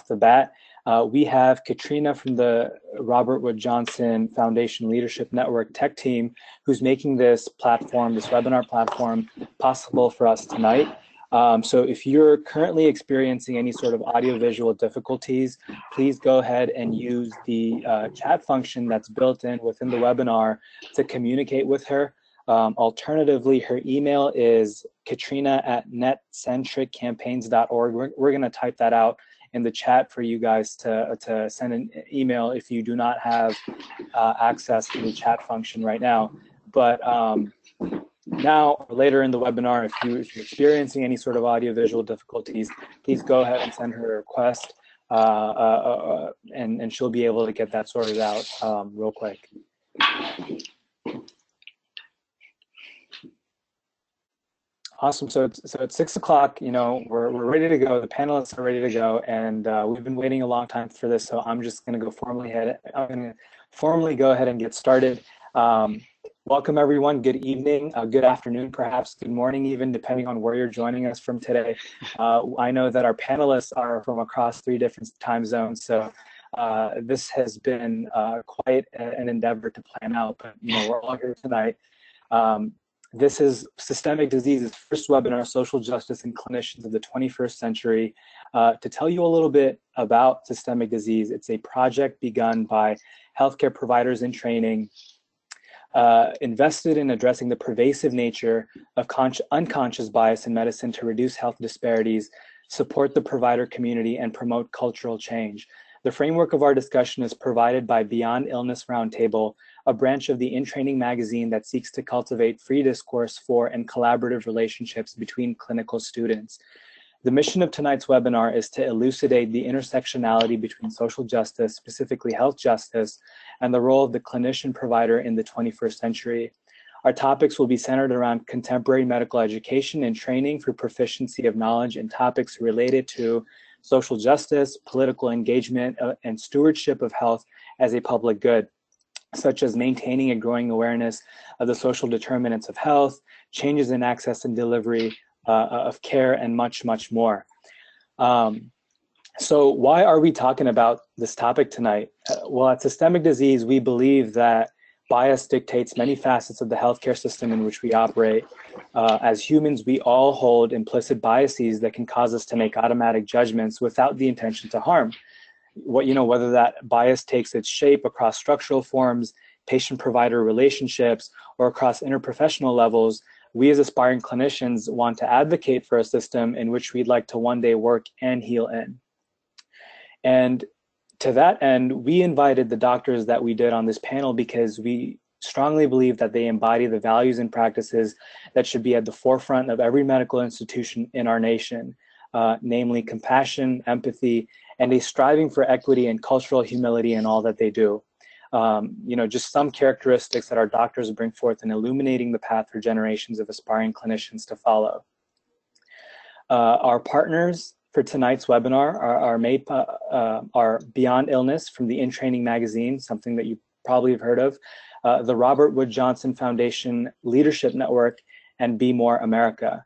the bat. We have Katrina from the Robert Wood Johnson Foundation Leadership Network Tech Team, who's making this platform, this webinar platform, possible for us tonight. So if you're currently experiencing any sort of audiovisual difficulties, please go ahead and use the chat function that's built in within the webinar to communicate with her. Alternatively, her email is katrina@netcentriccampaigns.org. We're going to type that out in the chat for you guys to send an email if you do not have access to the chat function right now. But now, or later in the webinar, if you're experiencing any sort of audiovisual difficulties, please go ahead and send her a request, and she'll be able to get that sorted out real quick. Awesome. So it's 6 o'clock. You know, we're ready to go. The panelists are ready to go, and we've been waiting a long time for this. So I'm just going to go formally go ahead and get started. Welcome everyone. Good evening, good afternoon, perhaps good morning, even depending on where you're joining us from today. I know that our panelists are from across 3 different time zones, so this has been quite an endeavor to plan out. But you know, we're all here tonight. This is Systemic Disease's first webinar, Social Justice and Clinicians of the 21st Century. To tell you a little bit about systemic disease, it's a project begun by healthcare providers in training, invested in addressing the pervasive nature of unconscious bias in medicine to reduce health disparities, support the provider community, and promote cultural change. The framework of our discussion is provided by Beyond Illness Roundtable, a branch of the In Training magazine that seeks to cultivate free discourse for and collaborative relationships between clinical students. The mission of tonight's webinar is to elucidate the intersectionality between social justice, specifically health justice, and the role of the clinician provider in the 21st century. Our topics will be centered around contemporary medical education and training for proficiency of knowledge in topics related to social justice, political engagement, and stewardship of health as a public good, such as maintaining a growing awareness of the social determinants of health, changes in access and delivery of care, and much, much more. So why are we talking about this topic tonight? Well, at Systemic Disease, we believe that bias dictates many facets of the healthcare system in which we operate. As humans, we all hold implicit biases that can cause us to make automatic judgments without the intention to harm. Whether that bias takes its shape across structural forms, patient-provider relationships, or across interprofessional levels, we as aspiring clinicians want to advocate for a system in which we'd like to one day work and heal in. And to that end, we invited the doctors that we did on this panel because we strongly believe that they embody the values and practices that should be at the forefront of every medical institution in our nation, namely compassion, empathy, and a striving for equity and cultural humility in all that they do. Just some characteristics that our doctors bring forth in illuminating the path for generations of aspiring clinicians to follow. Our partners for tonight's webinar are Beyond Illness from the In Training magazine, something that you probably have heard of, the Robert Wood Johnson Foundation Leadership Network, and Be More America.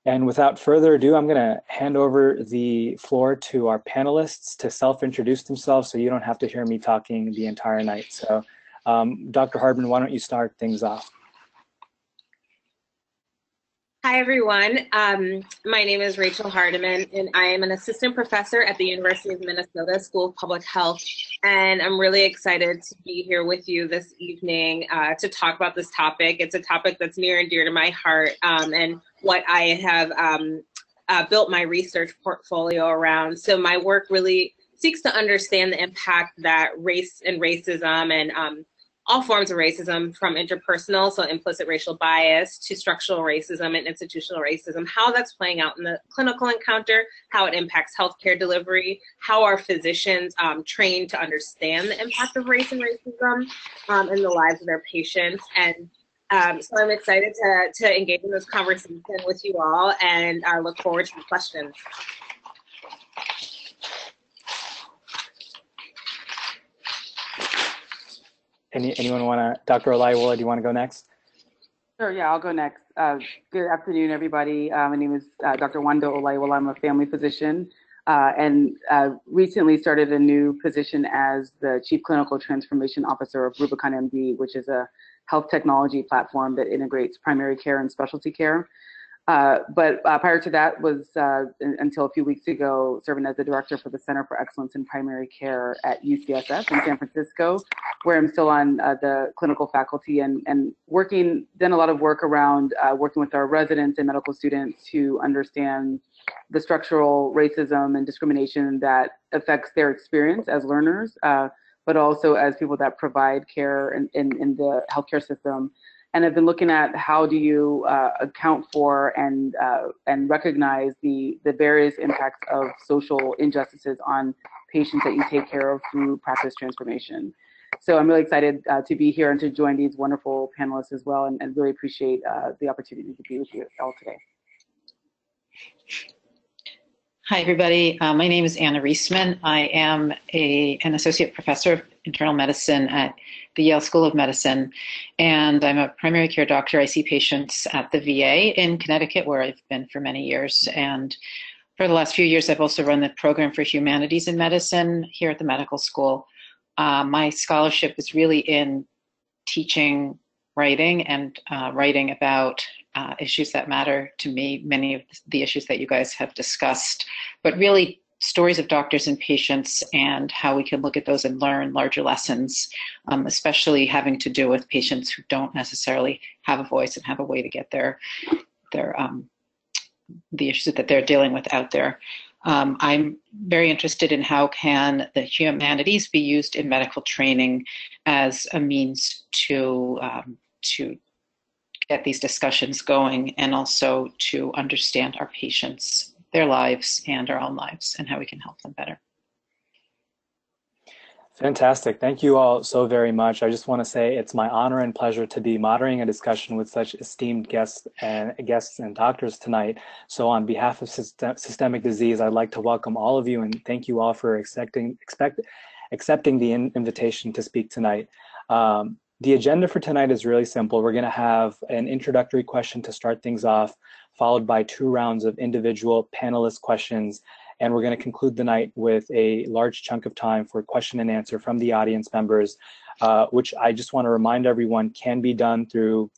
And without further ado, I'm going to hand over the floor to our panelists to self-introduce themselves so you don't have to hear me talking the entire night. So Dr. Hardman, why don't you start things off? Hi, everyone. My name is Rachel Hardiman, and I am an assistant professor at the University of Minnesota School of Public Health. And I'm really excited to be here with you this evening to talk about this topic. It's a topic that's near and dear to my heart, and what I have built my research portfolio around. So my work really seeks to understand the impact that race and racism and all forms of racism, from interpersonal, so implicit racial bias, to structural racism and institutional racism, how that's playing out in the clinical encounter, how it impacts healthcare delivery, how are physicians trained to understand the impact of race and racism in the lives of their patients. And so I'm excited to engage in this conversation with you all, and I look forward to your questions. Anyone want to, Dr. Olayiwola, do you want to go next? Sure, yeah, I'll go next. Good afternoon, everybody. My name is Dr. Wando Olayiwola. I'm a family physician and recently started a new position as the Chief Clinical Transformation Officer of Rubicon MD, which is a health technology platform that integrates primary care and specialty care. But prior to that was, until a few weeks ago, serving as the director for the Center for Excellence in Primary Care at UCSF in San Francisco, where I'm still on the clinical faculty and done a lot of work around working with our residents and medical students to understand the structural racism and discrimination that affects their experience as learners, but also as people that provide care in the healthcare system. And I've been looking at how do you account for and recognize the various impacts of social injustices on patients that you take care of through practice transformation. So I'm really excited to be here and to join these wonderful panelists as well, and really appreciate the opportunity to be with you all today. Hi, everybody. My name is Anna Reisman. I am an associate professor of internal medicine at the Yale School of Medicine, and I'm a primary care doctor. I see patients at the VA in Connecticut, where I've been for many years. And for the last few years, I've also run the program for humanities in medicine here at the medical school. My scholarship is really in teaching writing and writing about issues that matter to me, many of the issues that you guys have discussed, but really stories of doctors and patients and how we can look at those and learn larger lessons, especially having to do with patients who don't necessarily have a voice and have a way to get the issues that they're dealing with out there. I'm very interested in how can the humanities be used in medical training as a means to get these discussions going, and also to understand our patients, their lives, and our own lives, and how we can help them better. Fantastic. Thank you all so very much. I just want to say it's my honor and pleasure to be moderating a discussion with such esteemed guests and doctors tonight. So on behalf of Systemic Disease, I'd like to welcome all of you and thank you all for accepting the invitation to speak tonight. The agenda for tonight is really simple. We're going to have an introductory question to start things off, followed by 2 rounds of individual panelist questions. And we're going to conclude the night with a large chunk of time for question and answer from the audience members, which I just want to remind everyone can be done through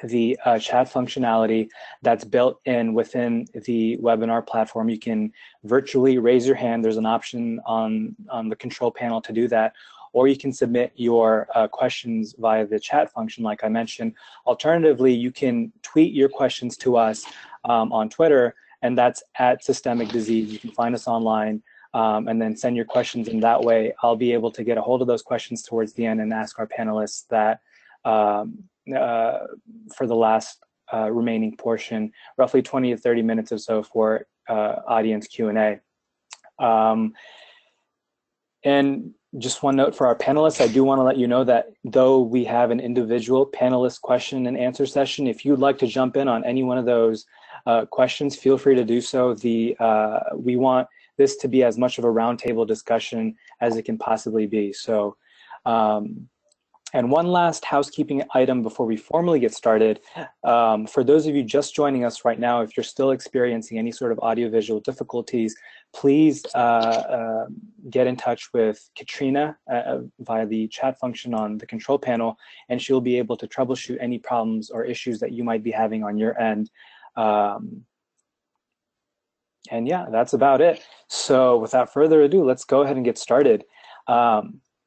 the chat functionality that's built in within the webinar platform. You can virtually raise your hand. There's an option on the control panel to do that. Or you can submit your questions via the chat function, like I mentioned. Alternatively, you can tweet your questions to us on Twitter, and that's at Systemic Disease. You can find us online and then send your questions in that way. I'll be able to get a hold of those questions towards the end and ask our panelists that for the last remaining portion, roughly 20 to 30 minutes or so for audience Q&A. And just one note for our panelists, I do want to let you know that though we have an individual panelist question and answer session, if you'd like to jump in on any one of those questions, feel free to do so. We want this to be as much of a roundtable discussion as it can possibly be. So, and one last housekeeping item before we formally get started. For those of you just joining us right now, if you're still experiencing any sort of audiovisual difficulties, please get in touch with Katrina via the chat function on the control panel, and she'll be able to troubleshoot any problems or issues that you might be having on your end. And yeah, that's about it. So without further ado, let's go ahead and get started.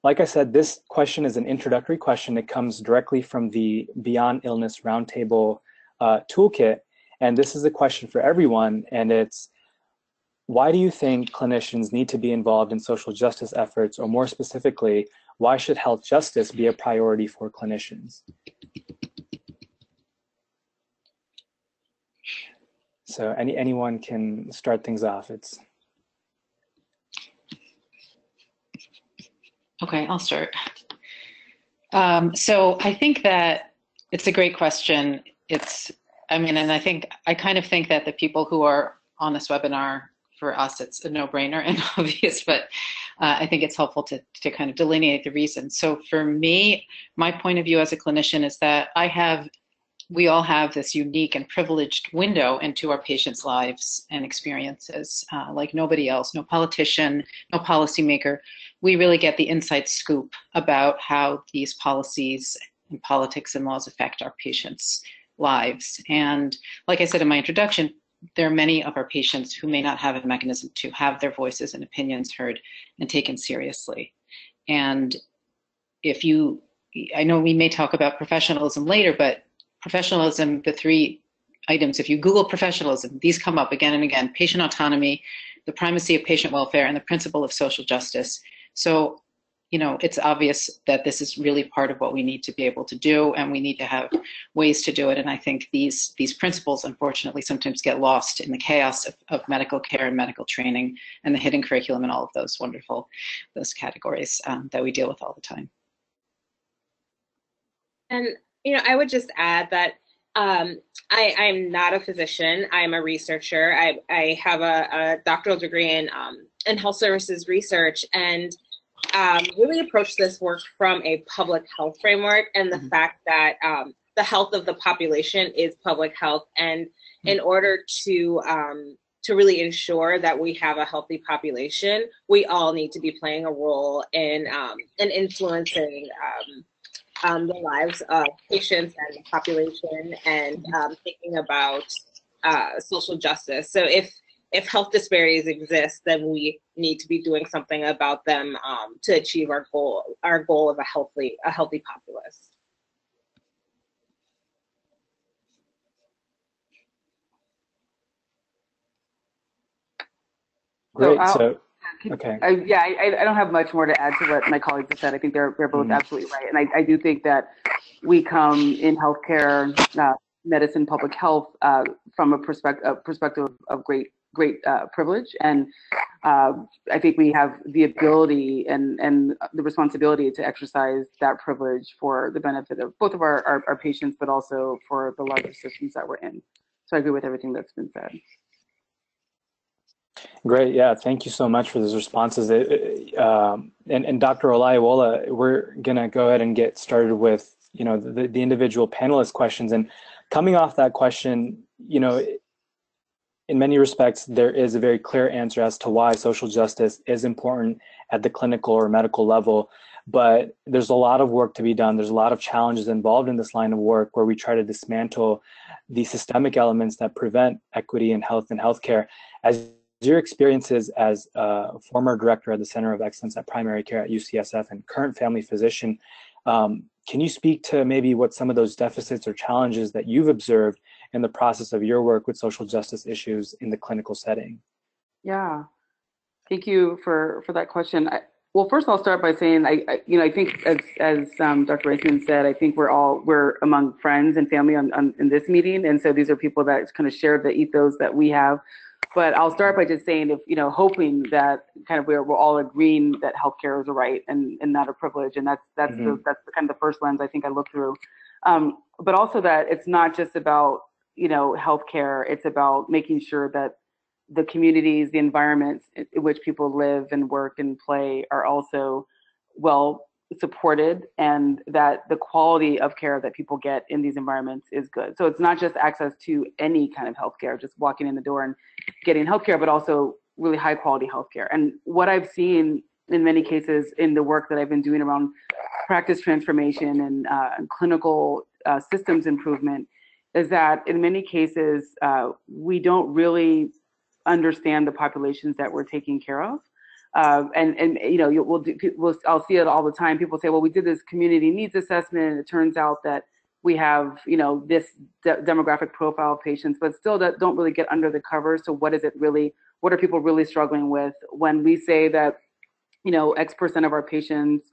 Like I said, this question is an introductory question. It comes directly from the Beyond Illness Roundtable toolkit. And this is a question for everyone. And it's, why do you think clinicians need to be involved in social justice efforts? Or more specifically, why should health justice be a priority for clinicians? So anyone can start things off. Okay, I'll start. So I think that it's a great question. And I kind of think that the people who are on this webinar, for us, it's a no-brainer and obvious, but I think it's helpful to kind of delineate the reasons. So for me, my point of view as a clinician is that I have we all have this unique and privileged window into our patients' lives and experiences, like nobody else, no politician, no policymaker. We really get the inside scoop about how these policies and politics and laws affect our patients' lives. And like I said in my introduction, there are many of our patients who may not have a mechanism to have their voices and opinions heard and taken seriously. And I know we may talk about professionalism later, but professionalism, the three items, if you Google professionalism, these come up again and again: patient autonomy, the primacy of patient welfare, and the principle of social justice. So, it's obvious that this is really part of what we need to be able to do, and we need to have ways to do it. And I think these principles, unfortunately, sometimes get lost in the chaos of medical care and medical training and the hidden curriculum and all of those those categories that we deal with all the time. And, I would just add that I'm not a physician. I'm a researcher. I have a doctoral degree in health services research, and really approach this work from a public health framework and the fact that the health of the population is public health. And in order to really ensure that we have a healthy population, we all need to be playing a role in influencing the lives of patients and the population, and thinking about social justice. So if health disparities exist, then we need to be doing something about them to achieve our goal of a healthy populace. Great. Okay. I don't have much more to add to what my colleagues have said. I think they're both absolutely right. And I do think that we come in healthcare, medicine, public health from a perspective of great privilege. And I think we have the ability and the responsibility to exercise that privilege for the benefit of both of our patients, but also for the larger systems that we're in. So I agree with everything that's been said. Great. Yeah. Thank you so much for those responses. And Dr. Olayiwola, we're going to go ahead and get started with, the individual panelist questions. And coming off that question, in many respects, there is a very clear answer as to why social justice is important at the clinical or medical level. But there's a lot of work to be done. There's a lot of challenges involved in this line of work where we try to dismantle the systemic elements that prevent equity in health and healthcare. As your experiences as a former director at the Center of Excellence at Primary Care at UCSF and current family physician, can you speak to maybe what some of those deficits or challenges that you've observed in the process of your work with social justice issues in the clinical setting? Yeah, thank you for that question. Well, first I'll start by saying I think as Dr. Reisman said, I think we're among friends and family in this meeting, and so these are people that kind of share the ethos that we have. But I'll start by just saying, hoping that kind of we're all agreeing that healthcare is a right and not a privilege, and that's the kind of the first lens I think I look through. But also that it's not just about healthcare; it's about making sure that the communities, the environments in which people live and work and play are also well supported, and that the quality of care that people get in these environments is good. So it's not just access to any kind of healthcare, just walking in the door and getting healthcare, but also really high quality healthcare. And what I've seen in many cases in the work that I've been doing around practice transformation and clinical systems improvement is that in many cases, we don't really understand the populations that we're taking care of. I'll see it all the time. People say, well, we did this community needs assessment, and it turns out that we have, this demographic profile of patients, but still that don't really get under the covers. So what are people really struggling with when we say that, X% of our patients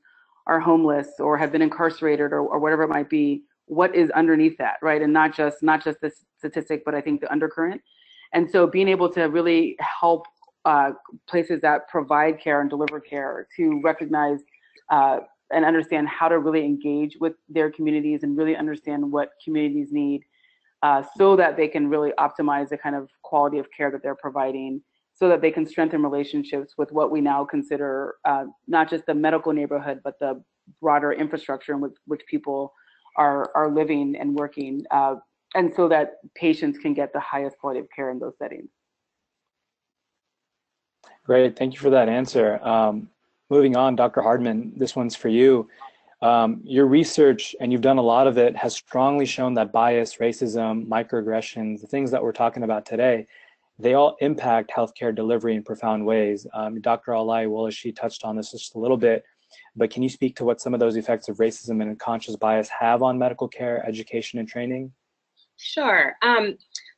are homeless or have been incarcerated or whatever it might be? What is underneath that, right? And not just the statistic, but I think the undercurrent. And so being able to really help places that provide care and deliver care to recognize and understand how to really engage with their communities and really understand what communities need so that they can really optimize the kind of quality of care that they're providing, so that they can strengthen relationships with what we now consider not just the medical neighborhood, but the broader infrastructure in which people are living and working, and so that patients can get the highest quality of care in those settings. Great, thank you for that answer. Moving on, Dr. Hardman, this one's for you. Your research, and you've done a lot of it, has strongly shown that bias, racism, microaggressions, the things that we're talking about today, they all impact healthcare delivery in profound ways. Dr. Alai Wolashi touched on this just a little bit, but can you speak to what some of those effects of racism and unconscious bias have on medical care, education, and training? Sure.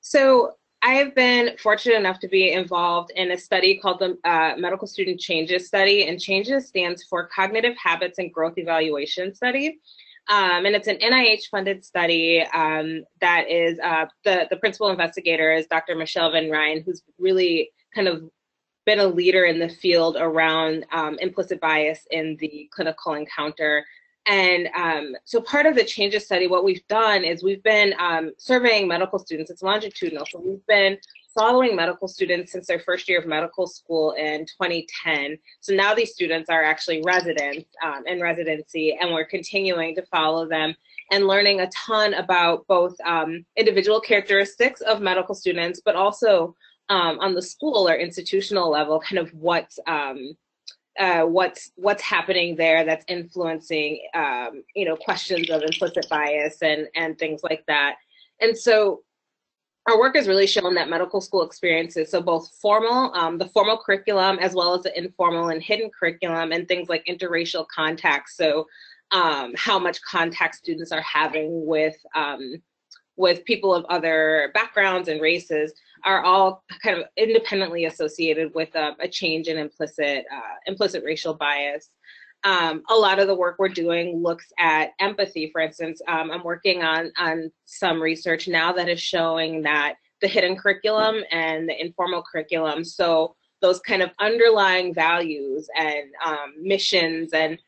So I have been fortunate enough to be involved in a study called the Medical Student Changes Study, and Changes stands for Cognitive Habits and Growth Evaluation Study. And it's an NIH-funded study that is, the principal investigator is Dr. Michelle Van Ryn, who's really kind of been a leader in the field around implicit bias in the clinical encounter. And so part of the Changes study, what we've done is we've been surveying medical students. It's longitudinal. So we've been following medical students since their first year of medical school in 2010. So now these students are actually residents in residency, and we're continuing to follow them and learning a ton about both individual characteristics of medical students, but also on the school or institutional level, kind of what's happening there that's influencing, questions of implicit bias and things like that. And so our work has really shown that medical school experiences, so both formal, the formal curriculum, as well as the informal and hidden curriculum, and things like interracial contact. So how much contact students are having with people of other backgrounds and races, are all kind of independently associated with a change in implicit racial bias. A lot of the work we're doing looks at empathy. For instance, I'm working on some research now that is showing that the hidden curriculum and the informal curriculum, so those kind of underlying values and missions and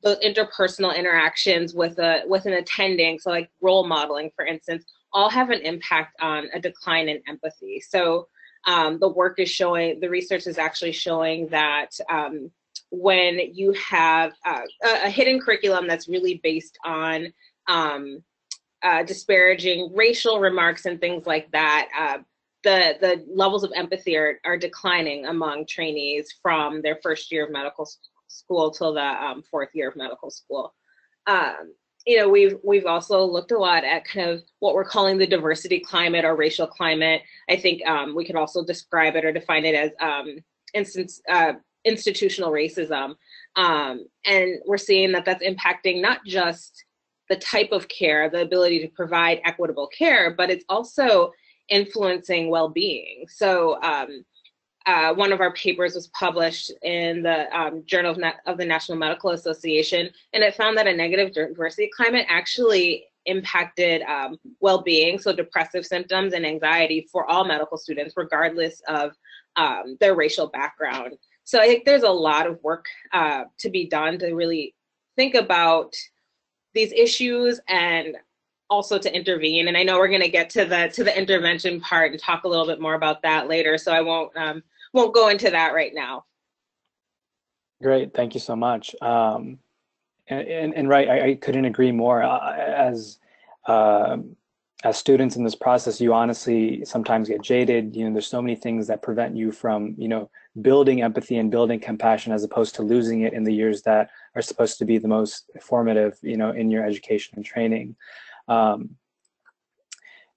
those interpersonal interactions with an attending, so like role modeling, for instance, all have an impact on a decline in empathy. So the work is showing, the research is actually showing that when you have a hidden curriculum that's really based on disparaging racial remarks and things like that, the levels of empathy are declining among trainees from their first year of medical school till the fourth year of medical school. We've also looked a lot at kind of what we're calling the diversity climate or racial climate. I think we could also describe it or define it as institutional racism. And we're seeing that that's impacting not just the type of care, the ability to provide equitable care, but it's also influencing well-being. So one of our papers was published in the Journal of the National Medical Association, and it found that a negative diversity climate actually impacted well-being, so depressive symptoms and anxiety for all medical students, regardless of their racial background. So I think there's a lot of work to be done to really think about these issues and also to intervene. And I know we're going to get to the intervention part and talk a little bit more about that later, so I won't go into that right now. Great, thank you so much. And right, I couldn't agree more. As students in this process, you honestly sometimes get jaded. There's so many things that prevent you from, building empathy and building compassion, as opposed to losing it in the years that are supposed to be the most formative, in your education and training.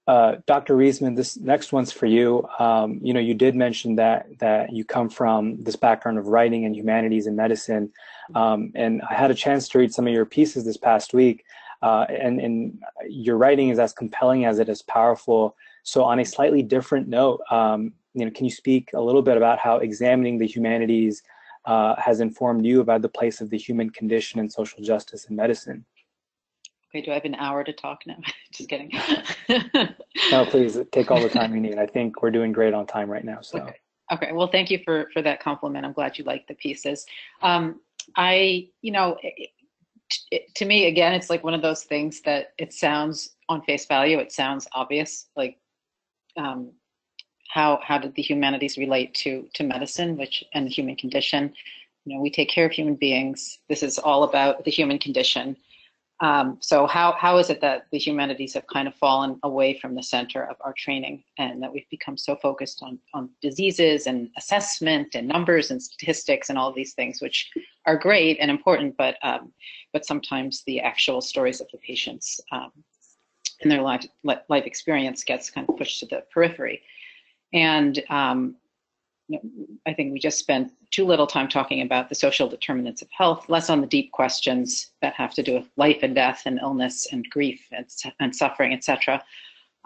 Dr. Riesman, this next one's for you. You did mention that you come from this background of writing and humanities and medicine, and I had a chance to read some of your pieces this past week, and your writing is as compelling as it is powerful. So on a slightly different note, can you speak a little bit about how examining the humanities has informed you about the place of the human condition in social justice and medicine? Okay, do I have an hour to talk now? Just kidding. No, please take all the time you need. I think we're doing great on time right now. So. Okay. Well, thank you for that compliment. I'm glad you liked the pieces. To me, again, it's like one of those things that it sounds on face value, it sounds obvious, like how did the humanities relate to medicine, and the human condition? We take care of human beings. This is all about the human condition. So how is it that the humanities have kind of fallen away from the center of our training, and that we've become so focused on diseases and assessment and numbers and statistics and all these things, which are great and important, but sometimes the actual stories of the patients and their life experience gets kind of pushed to the periphery. And I think we just spent too little time talking about the social determinants of health, less on the deep questions that have to do with life and death and illness and grief and suffering, et cetera,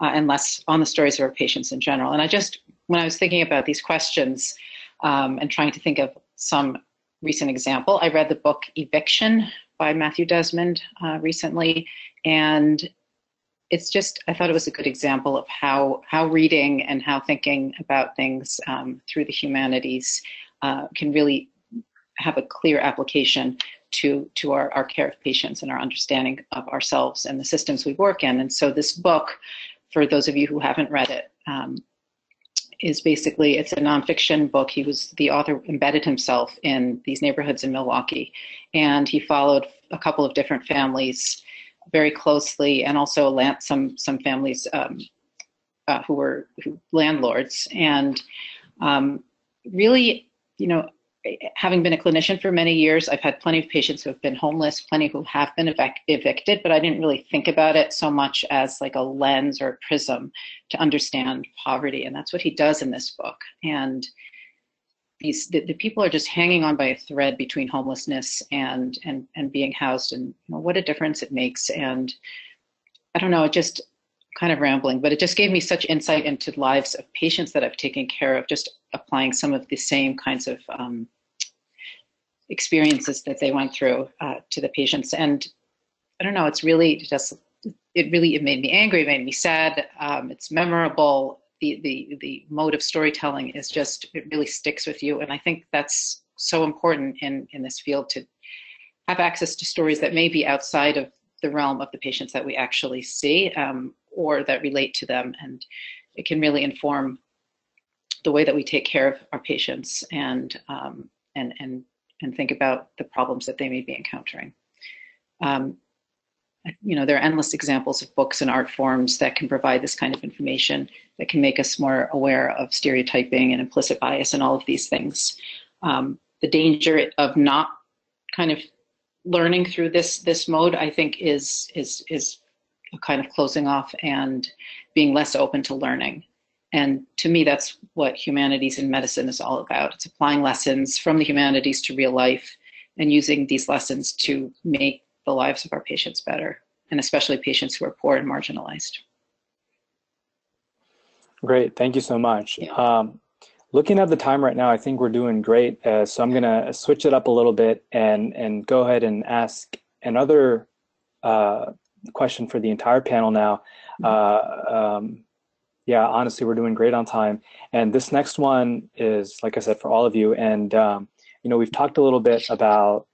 and less on the stories of our patients in general. And when I was thinking about these questions and trying to think of some recent example, I read the book Eviction by Matthew Desmond recently, and I thought it was a good example of how reading and how thinking about things through the humanities can really have a clear application to our care of patients and our understanding of ourselves and the systems we work in. And so this book, for those of you who haven't read it, is basically, it's a nonfiction book. The author embedded himself in these neighborhoods in Milwaukee, and he followed a couple of different families very closely, and also some families who were landlords. And really, having been a clinician for many years, I've had plenty of patients who have been homeless, plenty who have been evicted, but I didn't really think about it so much as like a lens or a prism to understand poverty. And that's what he does in this book. And the people are just hanging on by a thread between homelessness and being housed, and what a difference it makes. And I don't know, it just kind of rambling, but it just gave me such insight into the lives of patients that I've taken care of, just applying some of the same kinds of experiences that they went through to the patients. And I don't know, it made me angry, it made me sad. It's memorable. The mode of storytelling is it really sticks with you. And I think that's so important in this field, to have access to stories that may be outside of the realm of the patients that we actually see, or that relate to them. And it can really inform the way that we take care of our patients and think about the problems that they may be encountering. There are endless examples of books and art forms that can provide this kind of information, that can make us more aware of stereotyping and implicit bias and all of these things. The danger of not kind of learning through this mode, I think, is a kind of closing off and being less open to learning. And to me, that's what humanities in medicine is all about. It's applying lessons from the humanities to real life and using these lessons to make the lives of our patients better, and especially patients who are poor and marginalized. Great, thank you so much. Yeah. Looking at the time right now, I think we're doing great. So I'm gonna switch it up a little bit and go ahead and ask another question for the entire panel now. Yeah, honestly, we're doing great on time. And this next one is, like I said, for all of you. And we've talked a little bit about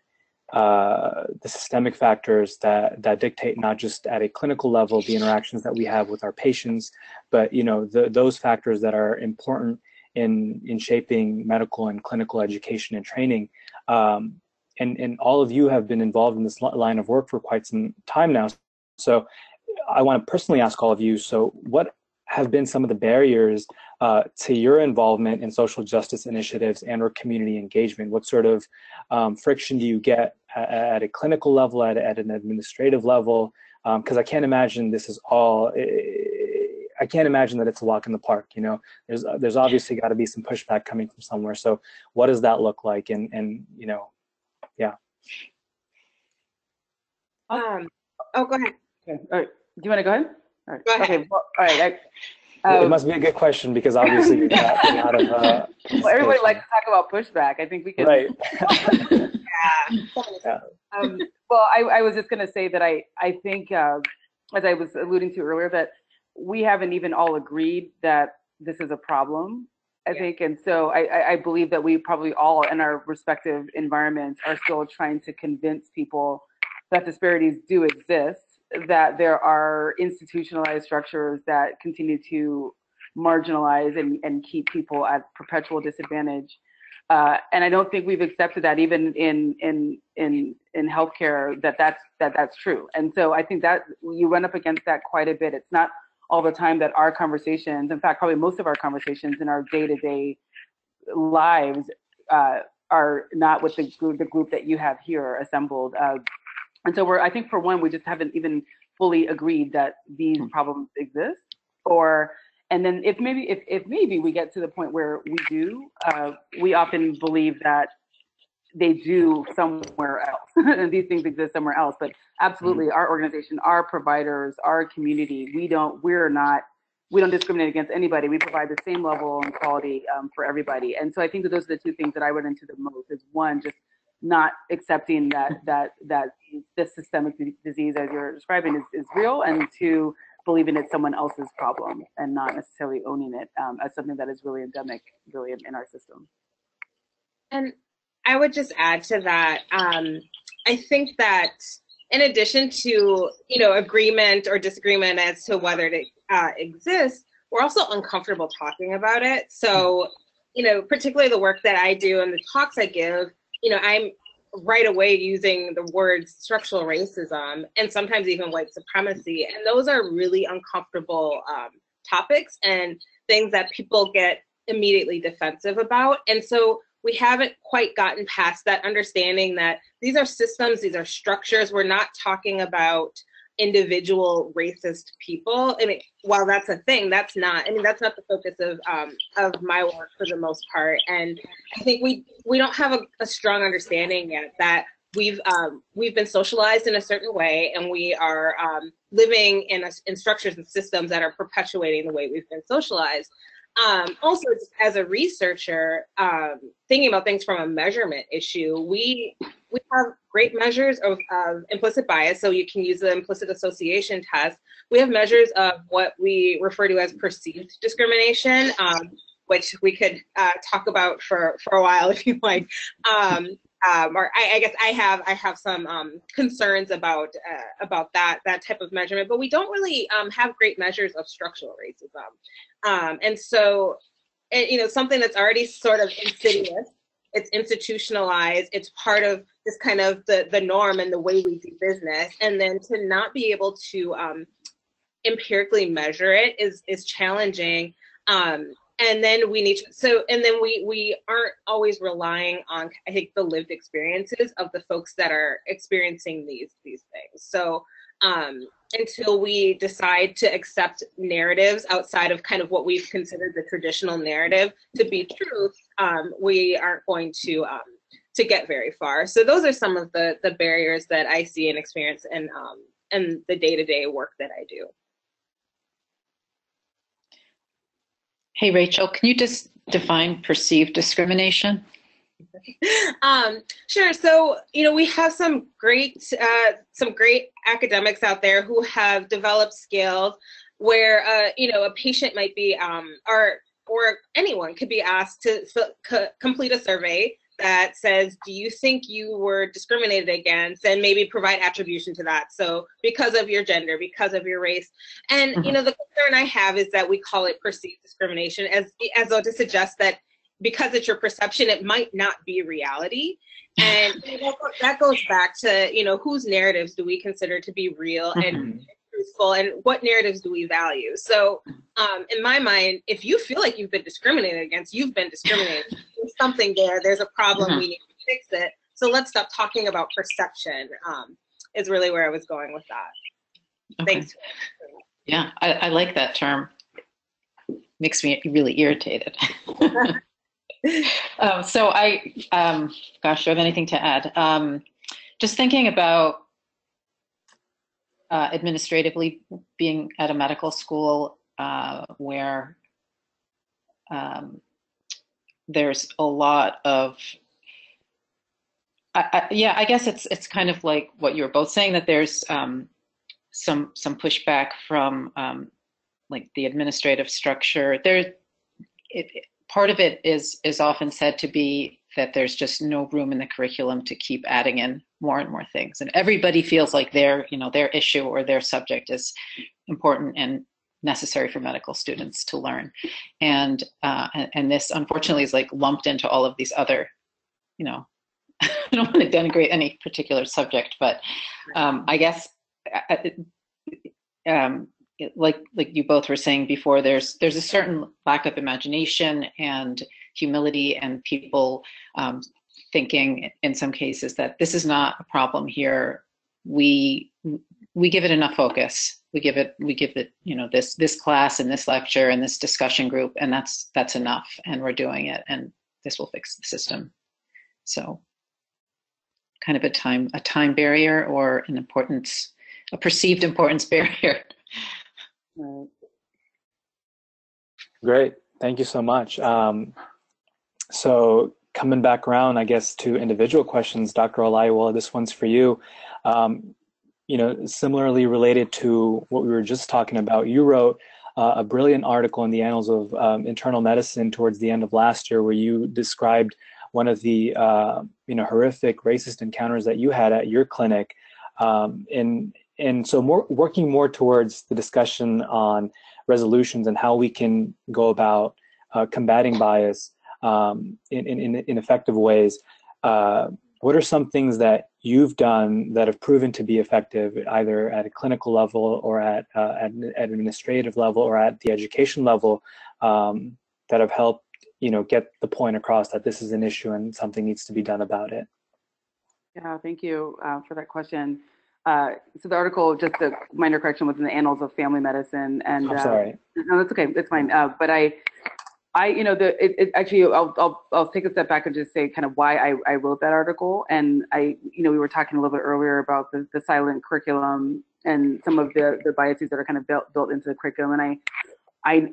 the systemic factors that dictate not just at a clinical level the interactions that we have with our patients, but those factors that are important in shaping medical and clinical education and training. And all of you have been involved in this line of work for quite some time now. So I want to personally ask all of you, so what have been some of the barriers to your involvement in social justice initiatives and or community engagement? What sort of friction do you get at a clinical level, at an administrative level? Because I can't imagine this is all, I can't imagine that it's a walk in the park. There's obviously got to be some pushback coming from somewhere. So what does that look like? And yeah. Oh, go ahead. Okay. All right. Do you want to go ahead? All right. Go ahead. Okay. Well, all right. It must be a good question, because obviously you've got a lot of. Well, everybody likes to talk about pushback. I think we can. Right. Yeah. Well, I was just going to say that I think, as I was alluding to earlier, that we haven't even all agreed that this is a problem, I think. And so I believe that we probably all in our respective environments are still trying to convince people that disparities do exist, that there are institutionalized structures that continue to marginalize and keep people at perpetual disadvantage. And I don't think we've accepted that even in healthcare that's true. And so I think that you run up against that quite a bit. It's not all the time that our conversations, in fact, probably most of our conversations in our day-to-day lives are not with the group that you have here assembled. And so I think for one, we just haven't even fully agreed that these problems exist. And then if maybe we get to the point where we do, we often believe that they do somewhere else, and these things exist somewhere else. But absolutely, our organization, our providers, our community, we don't discriminate against anybody. We provide the same level and quality for everybody. And so I think that those are the two things that I run into the most. Is one, just not accepting that this systemic disease, as you're describing, is real, and two, believing it's someone else's problem and not necessarily owning it as something that is really endemic, really in our system. And I would just add to that. I think that in addition to, agreement or disagreement as to whether it exists, we're also uncomfortable talking about it. So, particularly the work that I do and the talks I give, I'm right away using the words structural racism and sometimes even white supremacy. And those are really uncomfortable topics and things that people get immediately defensive about. And so we haven't quite gotten past that understanding that these are systems, these are structures. We're not talking about individual racist people. I mean, while that's a thing, that's not the focus of my work for the most part. And I think we don't have a strong understanding yet that we've been socialized in a certain way, and we are living in structures and systems that are perpetuating the way we've been socialized. Also, just as a researcher, thinking about things from a measurement issue, we have great measures of implicit bias, so you can use the implicit association test. We have measures of what we refer to as perceived discrimination, which we could talk about for a while if you like. Or I guess I have some concerns about that type of measurement, but we don't really have great measures of structural racism. And so, something that's already sort of insidious, it's institutionalized, it's part of this kind of the norm and the way we do business, and then to not be able to empirically measure it is challenging. And then we aren't always relying on, I think, the lived experiences of the folks that are experiencing these things. So until we decide to accept narratives outside of kind of what we've considered the traditional narrative to be truth, we aren't going to get very far. So those are some of the barriers that I see and experience in the day-to-day work that I do. Hey, Rachel, can you just define perceived discrimination? Sure. So, we have some great academics out there who have developed skills where, a patient might be, or anyone could be asked to complete a survey that says, do you think you were discriminated against, and maybe provide attribution to that. So because of your gender, because of your race. And, the concern I have is that we call it perceived discrimination as though to suggest that because it's your perception, it might not be reality. And that goes back to, whose narratives do we consider to be real and truthful, and what narratives do we value? So in my mind, if you feel like you've been discriminated against, you've been discriminated. There's something there. There's a problem. We need to fix it. So let's stop talking about perception is really where I was going with that. Okay. Thanks. Yeah, I like that term. Makes me really irritated. So gosh, do I have anything to add? Just thinking about administratively being at a medical school where there's a lot of, I guess it's kind of like what you were both saying, that there's some pushback from like the administrative structure. Part of it is often said to be that there's just no room in the curriculum to keep adding in more and more things, and everybody feels like their issue or their subject is important, and necessary for medical students to learn. And this unfortunately is like lumped into all of these other, you know, I don't want to denigrate any particular subject, but I guess like you both were saying before, there's a certain lack of imagination and humility, and people thinking in some cases that this is not a problem here. We give it enough focus. We give it, you know, this class and this lecture and this discussion group, and that's enough. And we're doing it, and this will fix the system. So, kind of a time barrier, or a perceived importance barrier. Great, thank you so much. So coming back around, I guess, to individual questions, Dr. Olaiwola, this one's for you. You know, similarly related to what we were just talking about, you wrote a brilliant article in the Annals of Internal Medicine towards the end of last year, where you described one of the you know, horrific racist encounters that you had at your clinic, and so working more towards the discussion on resolutions and how we can go about combating bias in effective ways. What are some things that you've done that have proven to be effective, either at a clinical level or at an administrative level or at the education level, that have helped, you know, get the point across that this is an issue and something needs to be done about it? Yeah, thank you for that question. So the article, just a minor correction, was in the Annals of Family Medicine, and I'm sorry. No, that's okay, it's fine. But I, you know, actually, I'll take a step back and just say kind of why I wrote that article. And you know, we were talking a little bit earlier about the silent curriculum and some of the biases that are kind of built into the curriculum. And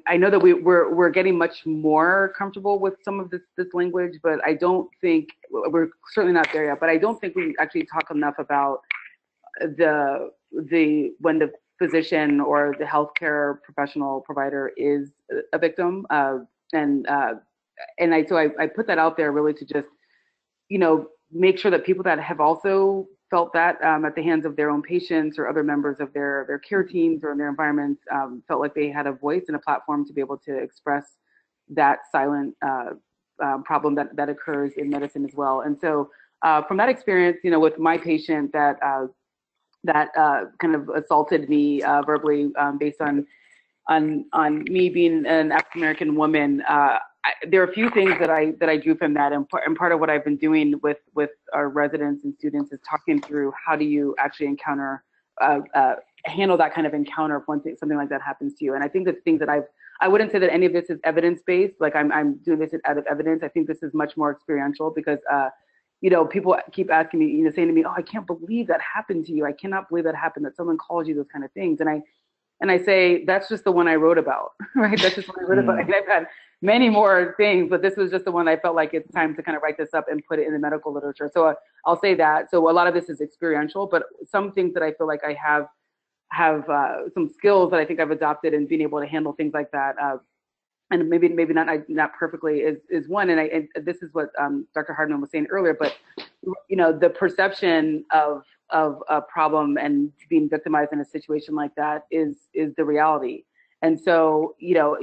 I know that we're getting much more comfortable with some of this language, but I don't think we're certainly not there yet. But I don't think we actually talk enough about when the physician or the healthcare professional provider is a victim, and so I put that out there really to just, you know, make sure that people that have also felt that at the hands of their own patients or other members of their care teams or in their environments felt like they had a voice and a platform to be able to express that silent problem that occurs in medicine as well. And so from that experience, you know, with my patient that kind of assaulted me verbally based on me being an African American woman, there are a few things that I drew from that, and part of what I've been doing with our residents and students is talking through how do you actually handle that kind of encounter if something like that happens to you. And I think the things that I wouldn't say that any of this is evidence-based, like I'm doing this out of evidence. I think this is much more experiential because you know, people keep asking me, you know, saying to me, oh, I can't believe that happened to you. I cannot believe that happened, that someone calls you those kind of things. And I say, that's just the one I wrote about, right? That's just what I wrote about. And I've had many more things, but this was just the one I felt like it's time to kind of write this up and put it in the medical literature. So I'll say that. So a lot of this is experiential, but some things that I feel like I have some skills that I think I've adopted in being able to handle things like that. And maybe not perfectly is one. And this is what Dr. Hardman was saying earlier, but you know, the perception of a problem and being victimized in a situation like that is the reality. And so, you know,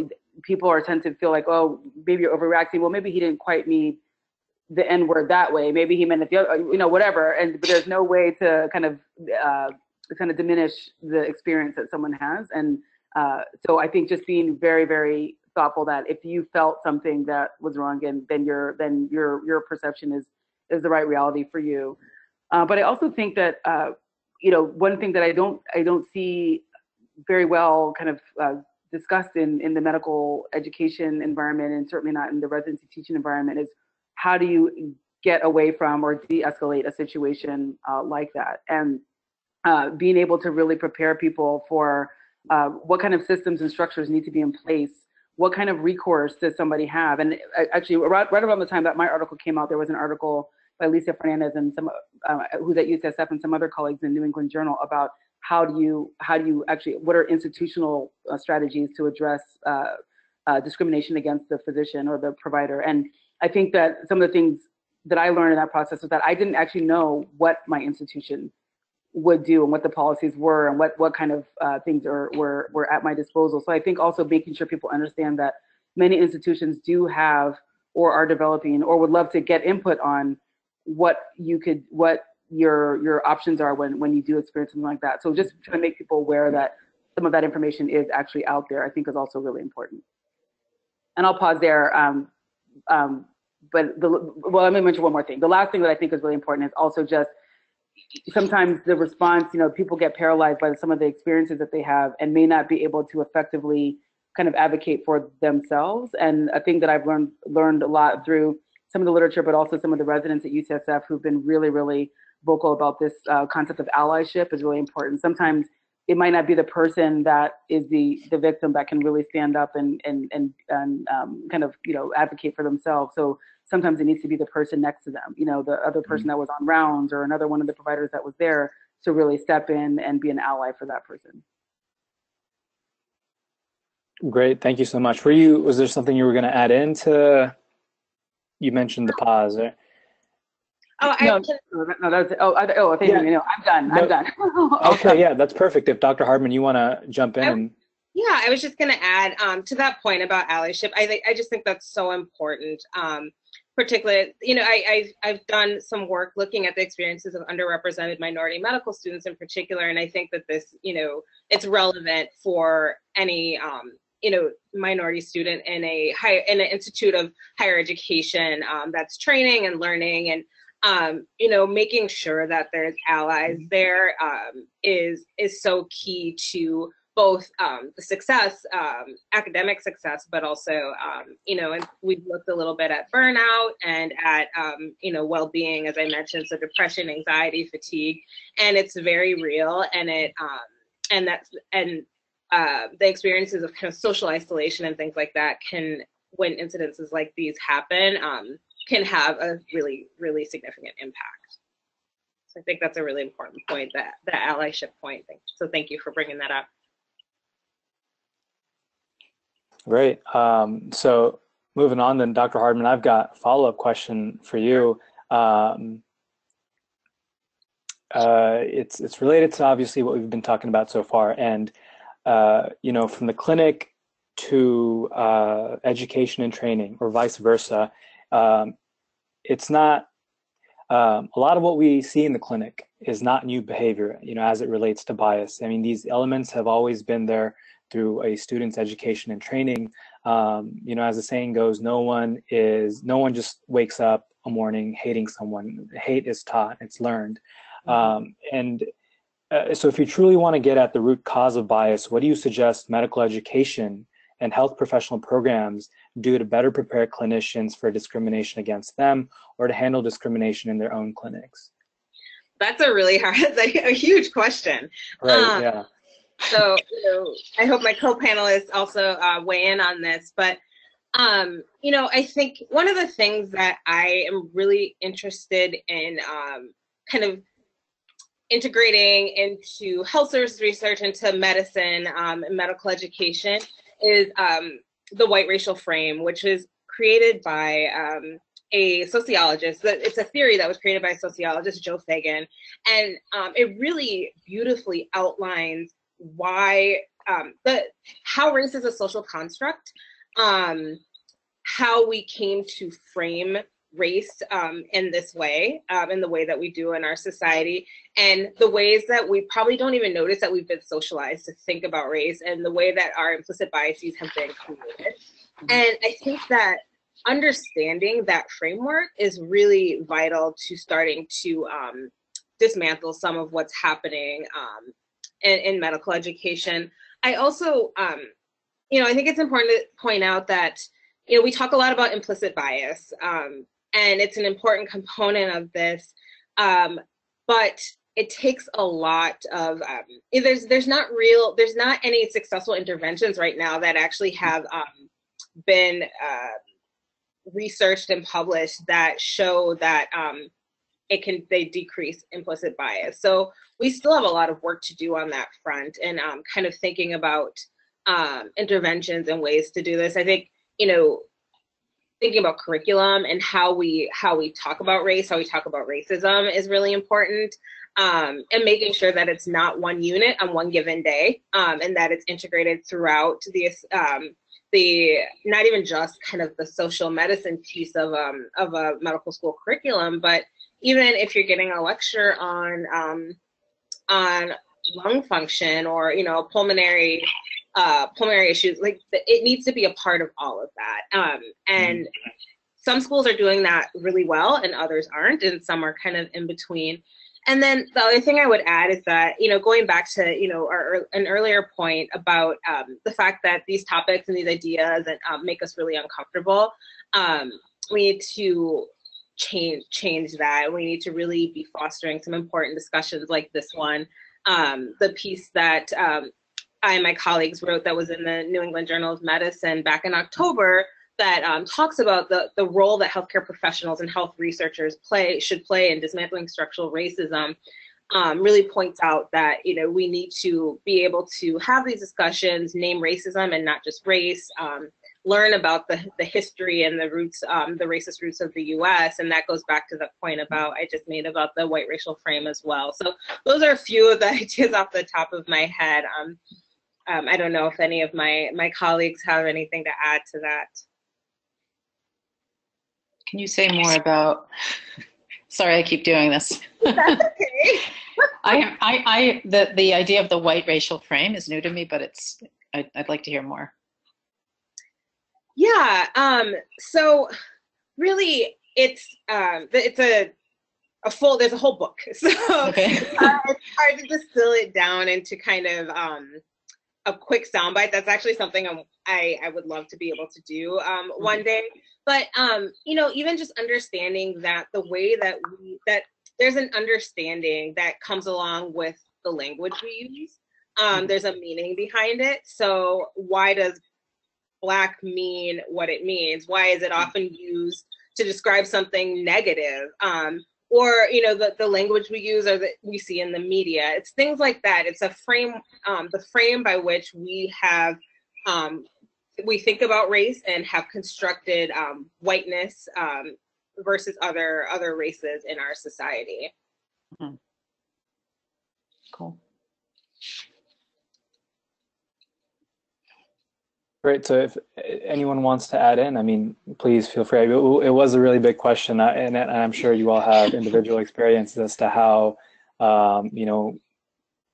people tend to feel like, oh, maybe you're overreacting. Well, maybe he didn't quite mean the N word that way. Maybe he meant it the other, you know, whatever. But there's no way to kind of diminish the experience that someone has. And so I think just being very, very thoughtful that if you felt something that was wrong, and then your perception is the right reality for you. But I also think that you know, one thing that I don't see very well kind of discussed in the medical education environment, and certainly not in the residency teaching environment, is how do you get away from or de-escalate a situation like that, and being able to really prepare people for what kind of systems and structures need to be in place. What kind of recourse does somebody have? And actually, right around the time that my article came out, there was an article by Lisa Fernandez and some who's at UCSF and some other colleagues in New England Journal about how do you actually, what are institutional strategies to address discrimination against the physician or the provider. And I think that some of the things that I learned in that process was that I didn't actually know what my institution would do and what the policies were and what kind of things were at my disposal. So I think also making sure people understand that many institutions do have or are developing or would love to get input on what your options are when you do experience something like that. So just trying to make people aware that some of that information is actually out there, I think is also really important. And I'll pause there. But let me mention one more thing. The last thing that I think is really important is also just sometimes the response, people get paralyzed by some of the experiences that they have and may not be able to effectively kind of advocate for themselves. And a thing that I've learned a lot through some of the literature, but also some of the residents at UCSF who've been really, really vocal about this concept of allyship is really important. Sometimes it might not be the person that is the victim that can really stand up and kind of advocate for themselves. So sometimes it needs to be the person next to them, the other person that was on rounds or another one of the providers that was there to really step in and be an ally for that person. Great, thank you so much. Was there something you were going to add into? You mentioned the pause. Right? Oh, no, that's thank you. I'm done. I'm done. Okay, yeah, that's perfect. If Dr. Hardman, you want to jump in. Yeah, I was just going to add to that point about allyship. I just think that's so important. Particularly, I've done some work looking at the experiences of underrepresented minority medical students in particular, and I think that this, it's relevant for any, minority student in an institute of higher education that's training and learning, and making sure that there's allies there is so key to both the success, academic success, but also, and we've looked a little bit at burnout and at, well-being, as I mentioned, so depression, anxiety, fatigue, and it's very real. And the experiences of kind of social isolation and things like that when incidences like these happen, can have a really, really significant impact. So I think that's a really important point, that allyship point. So thank you for bringing that up. Great. So moving on then, Dr. Hardman, I've got a follow-up question for you. It's related to obviously what we've been talking about so far, and from the clinic to education and training, or vice versa. It's not a lot of what we see in the clinic is not new behavior, as it relates to bias. I mean, these elements have always been there through a student's education and training. As the saying goes, no one just wakes up a morning hating someone. Hate is taught, it's learned. So if you truly want to get at the root cause of bias, what do you suggest medical education and health professional programs do to better prepare clinicians for discrimination against them or to handle discrimination in their own clinics? That's a huge question. Right, yeah. So, I hope my co-panelists also weigh in on this, but, I think one of the things that I am really interested in kind of integrating into health services research, into medicine and medical education is the white racial frame, which was created by a sociologist. It's a theory that was created by sociologist Joe Fagan, and it really beautifully outlines why how race is a social construct, how we came to frame race in this way, in the way that we do in our society, and the ways that we probably don't even notice that we've been socialized to think about race, and the way that our implicit biases have been created. And I think that understanding that framework is really vital to starting to dismantle some of what's happening in medical education. I also, I think it's important to point out that, we talk a lot about implicit bias, and it's an important component of this, but it takes a lot of, there's not any successful interventions right now that actually have been researched and published that show that they decrease implicit bias. So we still have a lot of work to do on that front, and kind of thinking about interventions and ways to do this. I think, thinking about curriculum and how we talk about race, how we talk about racism is really important. And making sure that it's not one unit on one given day, and that it's integrated throughout the not even just kind of the social medicine piece of a medical school curriculum, but even if you're getting a lecture on lung function or pulmonary issues, like it needs to be a part of all of that. And some schools are doing that really well and others aren't, and some are kind of in between. And then the other thing I would add is that, going back to, an earlier point about the fact that these topics and these ideas make us really uncomfortable, we need to change that. We need to really be fostering some important discussions like this one. The piece that I and my colleagues wrote that was in the New England Journal of Medicine back in October that talks about the role that healthcare professionals and health researchers should play in dismantling structural racism, really points out that we need to be able to have these discussions, name racism and not just race, learn about the history and the roots, the racist roots of the U.S. And that goes back to the point I just made about the white racial frame as well. So those are a few of the ideas off the top of my head. I don't know if any of my colleagues have anything to add to that. Can you say more about, sorry, I keep doing this. That's okay. The idea of the white racial frame is new to me, but I'd like to hear more. Yeah, so really there's a whole book. So okay. It's hard to distill it down into kind of a quick soundbite. That's actually something I would love to be able to do one day. But even just understanding that the way that there's an understanding that comes along with the language we use. There's a meaning behind it. So why does Black mean what it means? Why is it often used to describe something negative? Or the language we use or that we see in the media. It's things like that. It's a frame, the frame by which we have we think about race and have constructed whiteness versus other races in our society. Mm-hmm. Cool. Great. So if anyone wants to add in, I mean, please feel free. It was a really big question, and I'm sure you all have individual experiences as to how,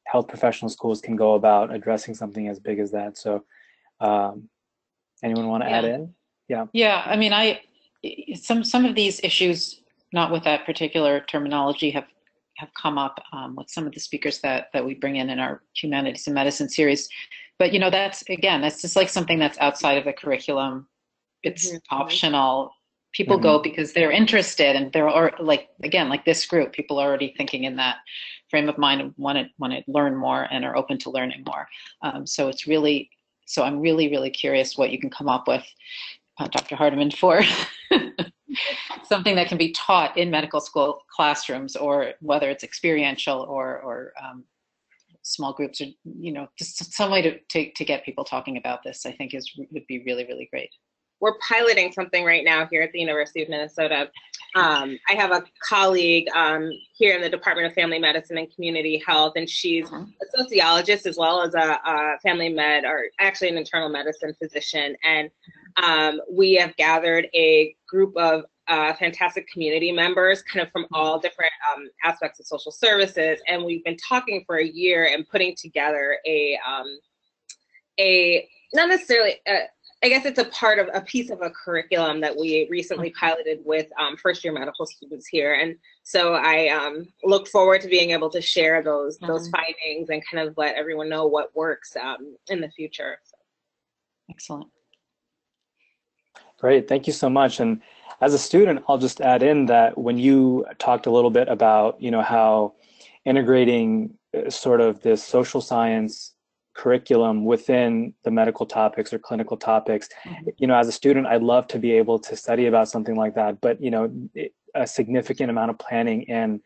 health professional schools can go about addressing something as big as that. So anyone want to add in? Yeah. Yeah. I mean, some of these issues, not with that particular terminology, have come up with some of the speakers that we bring in our Humanities and Medicine series. But that's just like something that's outside of the curriculum. It's optional. People go because they're interested, and they're like this group. People are already thinking in that frame of mind and want to learn more and are open to learning more. So I'm really curious what you can come up with, Dr. Hardiman, for something that can be taught in medical school classrooms, or whether it's experiential or small groups, or just some way to get people talking about this. I think would be really great. We're piloting something right now here at the University of Minnesota. I have a colleague here in the Department of Family Medicine and Community Health, and she's a sociologist as well as a family med, or actually an internal medicine physician. And we have gathered a group of fantastic community members kind of from all different aspects of social services. And we've been talking for a year and putting together not necessarily, I guess it's a piece of a curriculum that we recently piloted with first-year medical students here. And so I look forward to being able to share those findings and kind of let everyone know what works in the future. So. Excellent. Great, thank you so much. And as a student, I'll just add in that when you talked a little bit about, how integrating sort of this social science curriculum within the medical topics or clinical topics, as a student, I'd love to be able to study about something like that, but, a significant amount of planning and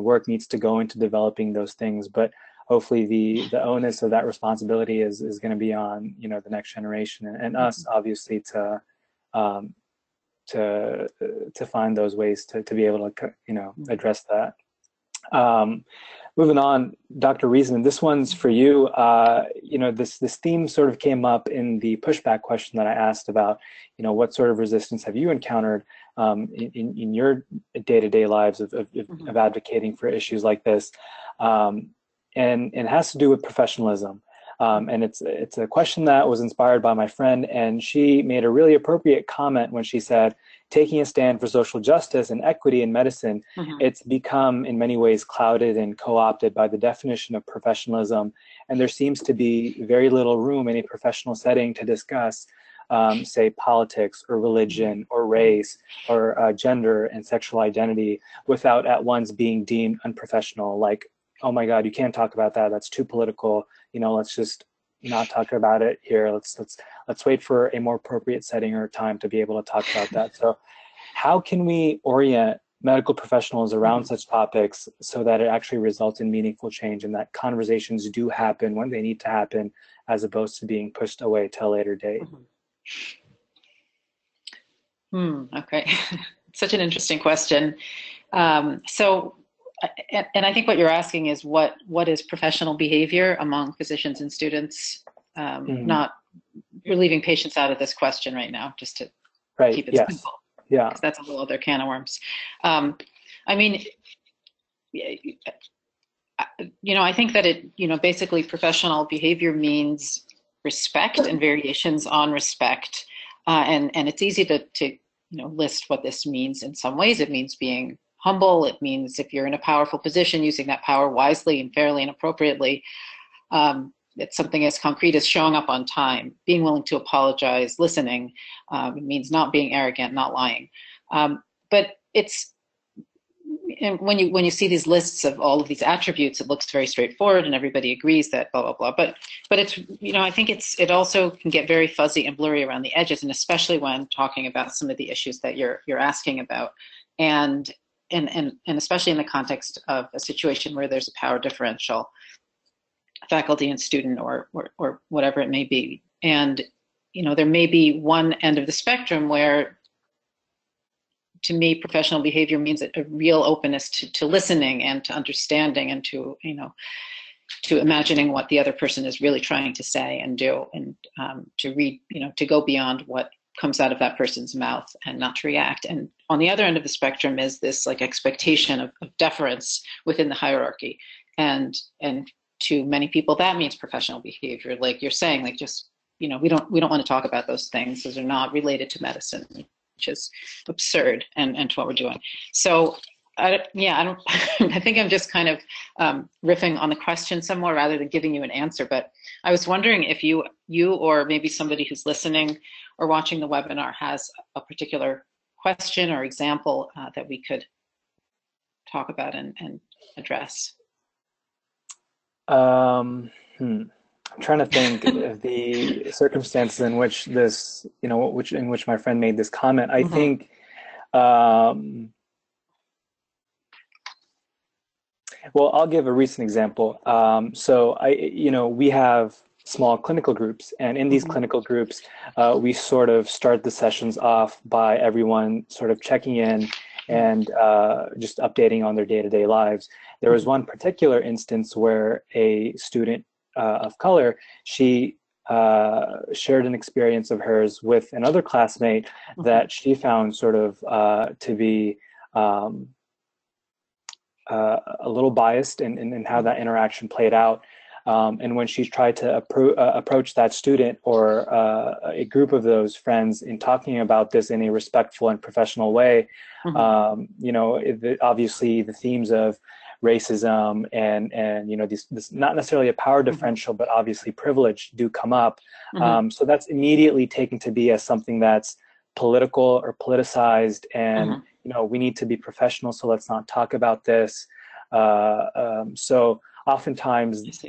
work needs to go into developing those things. But hopefully the onus of that responsibility is going to be on, the next generation and us, obviously, to to find those ways to be able to, you know, address that. Moving on, Dr. Reisman, this one's for you. You know, this theme sort of came up in the pushback question that I asked about, you know, what sort of resistance have you encountered in your day-to-day lives of advocating for issues like this? And it has to do with professionalism. And it's a question that was inspired by my friend, and she made a really appropriate comment when she said, taking a stand for social justice and equity in medicine, it's become in many ways clouded and co-opted by the definition of professionalism. And there seems to be very little room in a professional setting to discuss, say, politics or religion or race or gender and sexual identity without at once being deemed unprofessional. Like, oh my God, you can't talk about that. That's too political. You know, let's just not talk about it here. Let's wait for a more appropriate setting or time to be able to talk about that. So how can we orient medical professionals around such topics so that it actually results in meaningful change and that conversations do happen when they need to happen, as opposed to being pushed away to a later date? Okay. Such an interesting question. And I think what you're asking is what is professional behavior among physicians and students? Not, you're leaving patients out of this question right now, just to keep it simple. Yeah, because that's a whole other can of worms. I mean, you know, I think that basically professional behavior means respect and variations on respect, and it's easy to list what this means. In some ways, it means being humble. It means if you're in a powerful position, using that power wisely and fairly and appropriately. It's something as concrete as showing up on time, being willing to apologize, listening. It means not being arrogant, not lying. But it's, and when you see these lists of all of these attributes, it looks very straightforward and everybody agrees that blah, blah, blah. But it's, I think it also can get very fuzzy and blurry around the edges, and especially when talking about some of the issues that you're asking about. And especially in the context of a situation where there's a power differential, faculty and student or whatever it may be. And, there may be one end of the spectrum where, to me, professional behavior means a real openness to listening and to understanding and to imagining what the other person is really trying to say and do, and to read, to go beyond what comes out of that person's mouth and not to react. And on the other end of the spectrum is this like expectation of deference within the hierarchy. And to many people, that means professional behavior. Like you're saying, like just, we don't want to talk about those things. Those are not related to medicine, which is absurd and to what we're doing. So I think I'm just kind of riffing on the question somewhere rather than giving you an answer. But I was wondering if you or maybe somebody who's listening or watching the webinar has a particular question or example that we could talk about and address. I'm trying to think of the circumstances in which this, in which my friend made this comment. I think, well, I'll give a recent example. So we have small clinical groups, and in these clinical groups, we sort of start the sessions off by everyone sort of checking in and just updating on their day-to-day lives. There was one particular instance where a student of color, she shared an experience of hers with another classmate that she found sort of to be a little biased in how that interaction played out. And when she tried to approach that student or a group of those friends in talking about this in a respectful and professional way, obviously the themes of racism and this not necessarily a power differential, but obviously privilege do come up. So that's immediately taken to be as something that's political or politicized, and we need to be professional, so let's not talk about this. So oftentimes,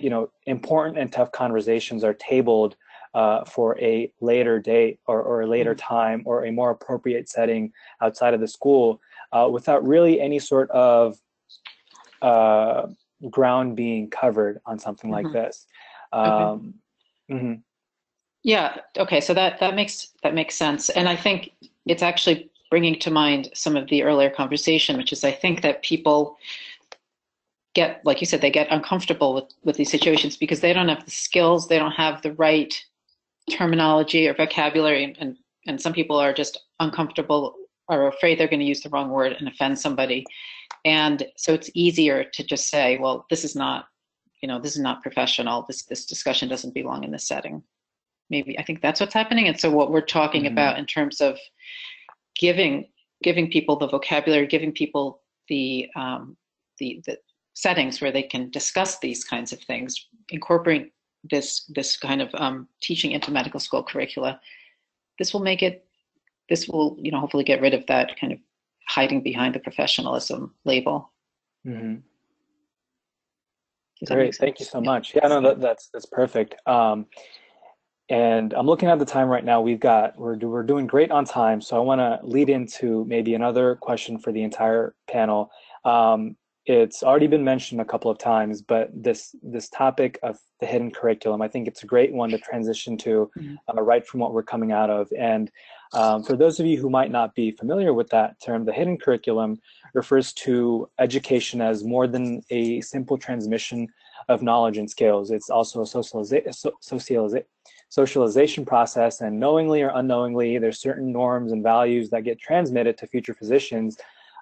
important and tough conversations are tabled for a later date or a later time or a more appropriate setting outside of the school, without really any sort of ground being covered on something like this. Yeah. Okay. So that makes sense, and I think it's actually bringing to mind some of the earlier conversation, which is I think that people get, like you said, they get uncomfortable with these situations because they don't have the skills, they don't have the right terminology or vocabulary, and some people are just uncomfortable or afraid they're going to use the wrong word and offend somebody. And so it's easier to just say, well, this is not, this is not professional. This discussion doesn't belong in this setting. Maybe I think that's what's happening. And so what we're talking about in terms of giving people the vocabulary, giving people the settings where they can discuss these kinds of things, incorporating this kind of teaching into medical school curricula. This will hopefully get rid of that kind of hiding behind the professionalism label. Mm-hmm. Great, thank you so much. Yeah, no, that's perfect. And I'm looking at the time right now. We're doing great on time, so I want to lead into maybe another question for the entire panel. It's already been mentioned a couple of times, but this topic of the hidden curriculum, I think it's a great one to transition to right from what we're coming out of. And for those of you who might not be familiar with that term, the hidden curriculum refers to education as more than a simple transmission of knowledge and skills. It's also a socialization process, and knowingly or unknowingly, there's certain norms and values that get transmitted to future physicians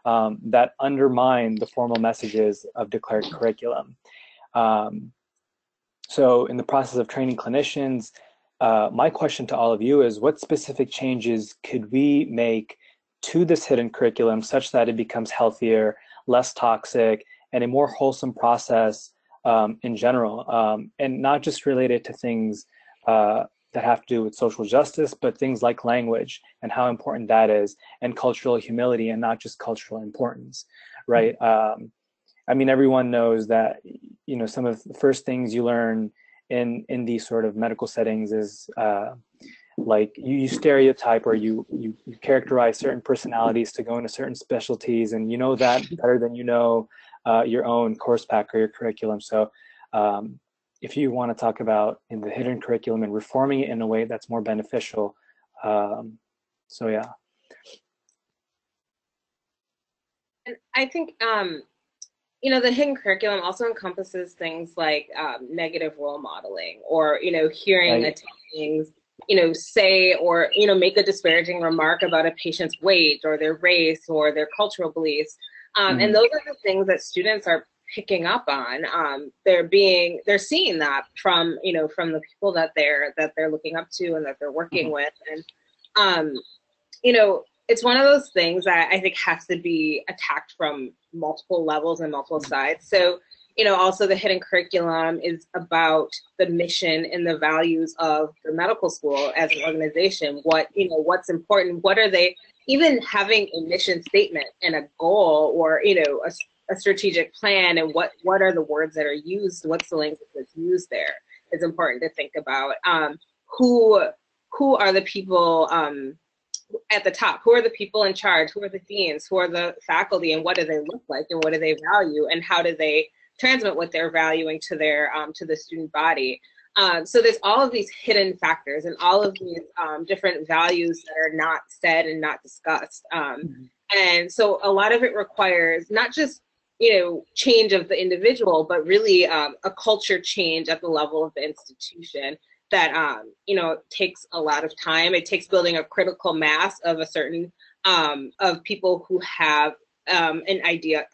that undermine the formal messages of declared curriculum. So in the process of training clinicians, my question to all of you is, what specific changes could we make to this hidden curriculum such that it becomes healthier, less toxic, and a more wholesome process in general, and not just related to things that have to do with social justice, but things like language and how important that is, and cultural humility and not just cultural importance, right? I mean, everyone knows that, some of the first things you learn in these sort of medical settings is like you stereotype or you characterize certain personalities to go into certain specialties, and you know that better than your own course pack or your curriculum. So if you want to talk about in the hidden curriculum and reforming it in a way that's more beneficial, so yeah. And I think the hidden curriculum also encompasses things like negative role modeling, or hearing Right. attendings say or make a disparaging remark about a patient's weight or their race or their cultural beliefs, and those are the things that students are picking up on. They're seeing that from from the people that they're looking up to and that they're working with, and it's one of those things that I think has to be attacked from multiple levels and multiple sides. So, also the hidden curriculum is about the mission and the values of the medical school as an organization. What's important, what are they, even having a mission statement and a goal, or, a strategic plan, and what are the words that are used, what's the language that's used there is important to think about. Who are the people at the top? Who are the people in charge? Who are the deans? Who are the faculty? And what do they look like? And what do they value? And how do they transmit what they're valuing to their to the student body? So there's all of these hidden factors and all of these different values that are not said and not discussed. And so a lot of it requires not just change of the individual, but really a culture change at the level of the institution that takes a lot of time. It takes building a critical mass of a certain of people who have an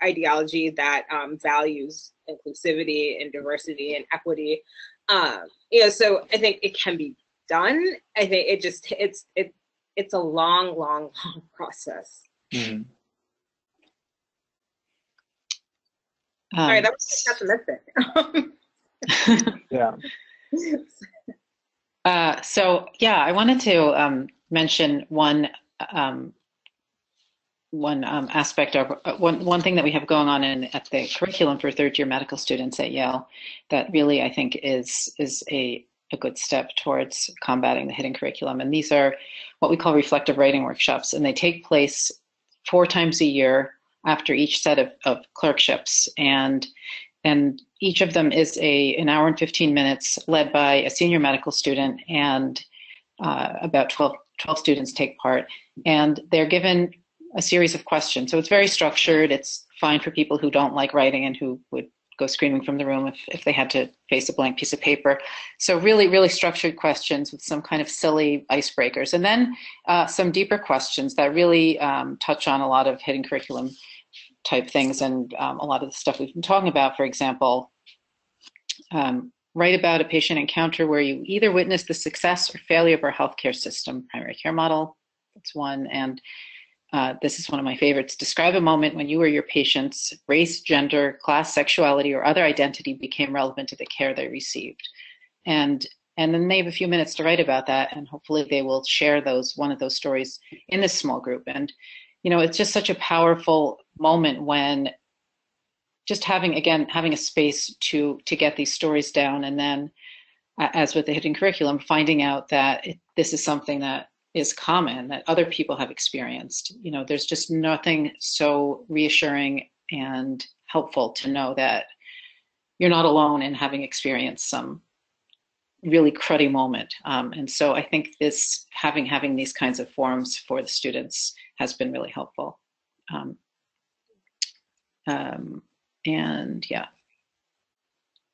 ideology that values inclusivity and diversity and equity. So I think it can be done. I think it's a long process. Mm-hmm. All right, that was pessimistic. Yeah. So yeah, I wanted to mention one aspect of one thing that we have going on at the curriculum for third-year medical students at Yale that really I think is a good step towards combating the hidden curriculum. And these are what we call reflective writing workshops, and they take place 4 times a year after each set of clerkships, and each of them is an hour and 15 minutes led by a senior medical student, and about 12 students take part. And they're given a series of questions. So it's very structured. It's fine for people who don't like writing and who would go screaming from the room if they had to face a blank piece of paper. So really, really structured questions with some kind of silly icebreakers. And then some deeper questions that really touch on a lot of hidden curriculum type things and a lot of the stuff we've been talking about. For example, write about a patient encounter where you either witnessed the success or failure of our healthcare system, primary care model. That's one. And this is one of my favorites. Describe a moment when you or your patient's race, gender, class, sexuality, or other identity became relevant to the care they received. And then they have a few minutes to write about that, and hopefully they will share one of those stories in this small group. And, it's just such a powerful moment when just having a space to get these stories down, and then, as with the hidden curriculum, finding out that this is something that is common, that other people have experienced. There's just nothing so reassuring and helpful to know that you're not alone in having experienced some really cruddy moment. And so I think having these kinds of forums for the students has been really helpful. And yeah,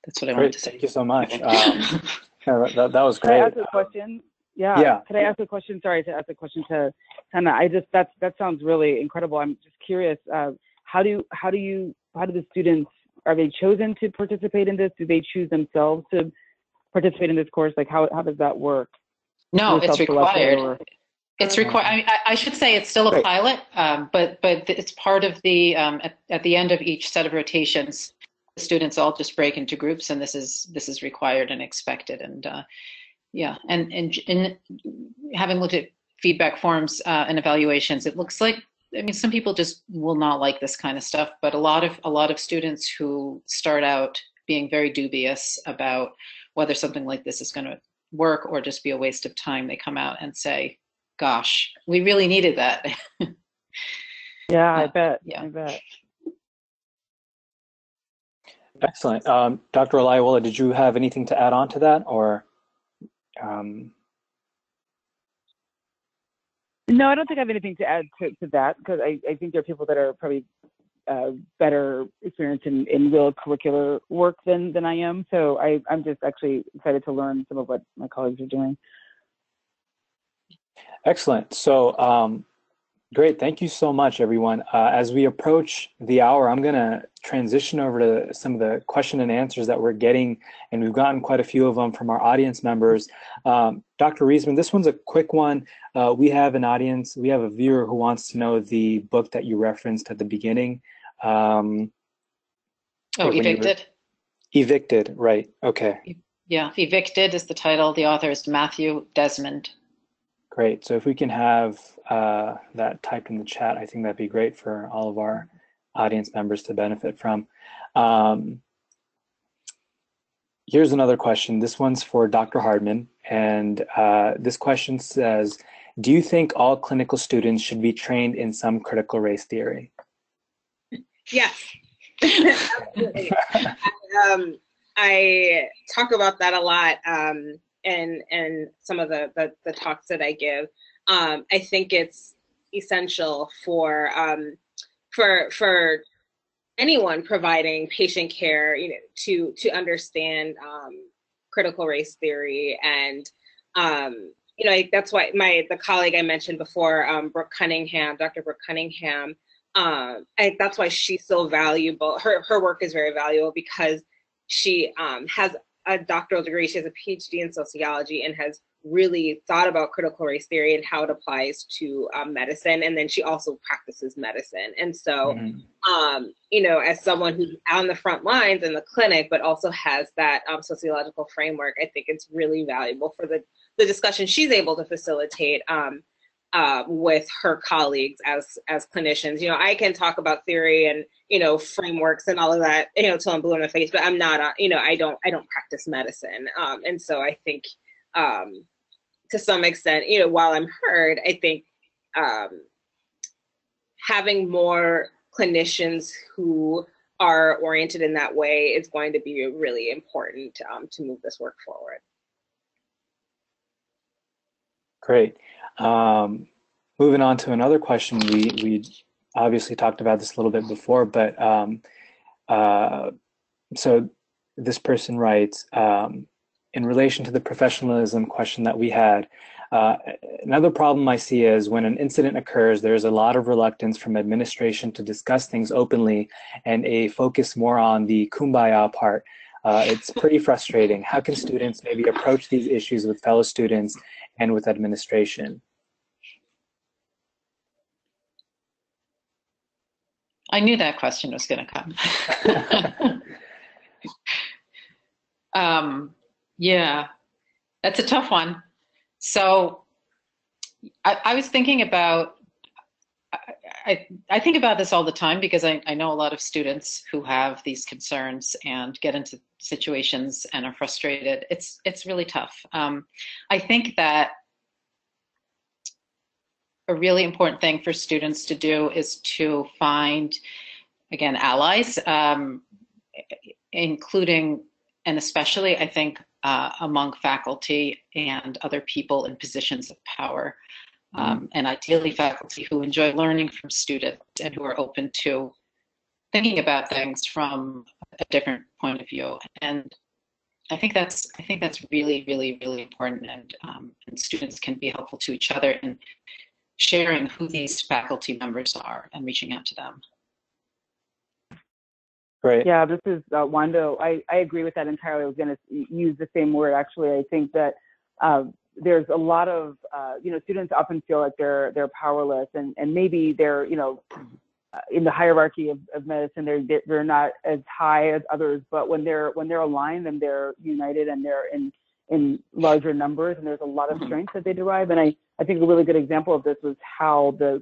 that's what I wanted to say. Thank you so much. That was great. Can I ask a question? Yeah. Could I ask a question? Sorry to ask a question to Hannah. That sounds really incredible. I'm just curious. How do the students, are they chosen to participate in this? Do they choose themselves to participate in this course? Like how does that work? No, it's required. It's required. I should say it's still a pilot, but it's part of the at the end of each set of rotations, the students all just break into groups, and this is required and expected. And yeah, and having looked at feedback forms and evaluations, it looks like, some people just will not like this kind of stuff, but a lot of students who start out being very dubious about whether something like this is going to work or just be a waste of time, they come out and say, gosh, we really needed that. Yeah, I bet. Yeah. I bet. Excellent. Dr. Olayiwola, did you have anything to add on to that, or? No, I don't think I have anything to add to that, because I think there are people that are probably better experienced in real curricular work than I am. So I'm just actually excited to learn some of what my colleagues are doing. Excellent. So great. Thank you so much, everyone. As we approach the hour, I'm going to transition over to some of the question and answers that we're getting, and we've gotten quite a few of them from our audience members. Dr. Riesman, this one's a quick one. We have an audience, we have a viewer who wants to know the book that you referenced at the beginning. Evicted. Evicted, right. Okay. Yeah, Evicted is the title. The author is Matthew Desmond. Great. So if we can have that typed in the chat, I think that'd be great for all of our audience members to benefit from. Here's another question. This one's for Dr. Hardman. And this question says, do you think all clinical students should be trained in some critical race theory? Yes. Absolutely. I talk about that a lot. And some of the talks that I give, I think it's essential for anyone providing patient care, to understand critical race theory, and that's why the colleague I mentioned before, Brooke Cunningham, Dr. Brooke Cunningham, that's why she's so valuable. Her work is very valuable because she has a doctoral degree. She has a PhD in sociology and has really thought about critical race theory and how it applies to medicine. And then she also practices medicine. And so, as someone who's on the front lines in the clinic, but also has that sociological framework, I think it's really valuable for the discussion she's able to facilitate with her colleagues as clinicians. I can talk about theory and frameworks and all of that, till I'm blue in the face, but I'm not I don't practice medicine. And so I think to some extent, while I'm heard, I think having more clinicians who are oriented in that way is going to be really important to move this work forward. Great. moving on to another question, we obviously talked about this a little bit before, but so this person writes, in relation to the professionalism question that we had, another problem I see is when an incident occurs, there's a lot of reluctance from administration to discuss things openly and a focus more on the kumbaya part. It's pretty frustrating. How can students maybe approach these issues with fellow students and with administration? I knew that question was going to come. Yeah, that's a tough one. So I was thinking about, I think about this all the time because I know a lot of students who have these concerns and get into situations and are frustrated. It's really tough. I think that a really important thing for students to do is to find, again, allies, including and especially, I think, among faculty and other people in positions of power, and ideally faculty who enjoy learning from students and who are open to thinking about things from a different point of view. And I think that's really, really, really important. And students can be helpful to each other in sharing who these faculty members are and reaching out to them. Great. Yeah, this is Wando. I agree with that entirely. I was going to use the same word, actually. I think that there's a lot of, students often feel like they're powerless and maybe they're, in the hierarchy of medicine, they're not as high as others, but when they're aligned and they're united and they're in larger numbers and there's a lot of strength that they derive. And I think a really good example of this was how the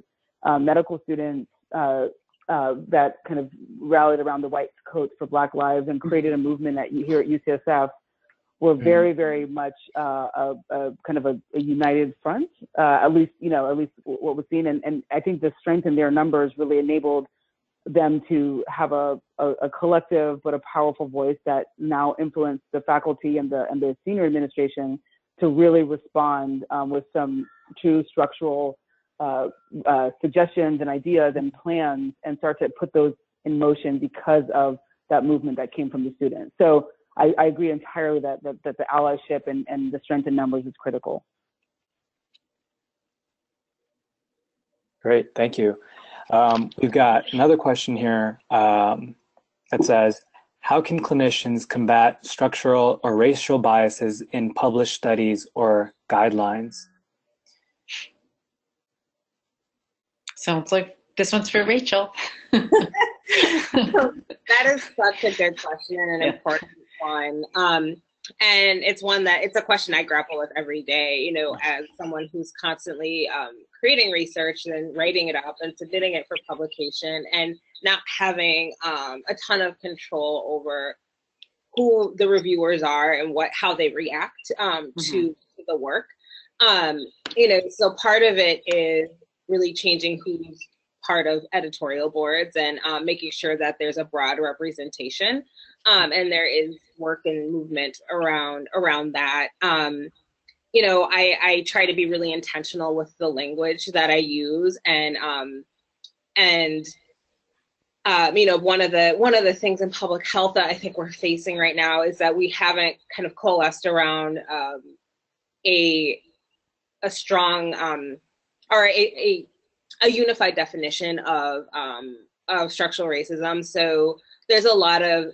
medical students that kind of rallied around the white coats for Black Lives and created a movement here at UCSF were very, very much a kind of a united front, at least what was seen. And I think the strength in their numbers really enabled them to have a collective but a powerful voice that now influenced the faculty and the senior administration to really respond with some true structural suggestions and ideas and plans and start to put those in motion because of that movement that came from the students. So I agree entirely that the allyship and the strength in numbers is critical. Great, thank you. We've got another question here that says, how can clinicians combat structural or racial biases in published studies or guidelines? Sounds like this one's for Rachel. That is such a good question and an important one. And it's a question I grapple with every day, as someone who's constantly creating research and writing it up and submitting it for publication and not having a ton of control over who the reviewers are and how they react to the work. So part of it is really changing who's part of editorial boards and making sure that there's a broad representation. And there is work and movement around that. I try to be really intentional with the language that I use, and one of the things in public health that I think we're facing right now is that we haven't kind of coalesced around a strong or a unified definition of structural racism. So there's a lot of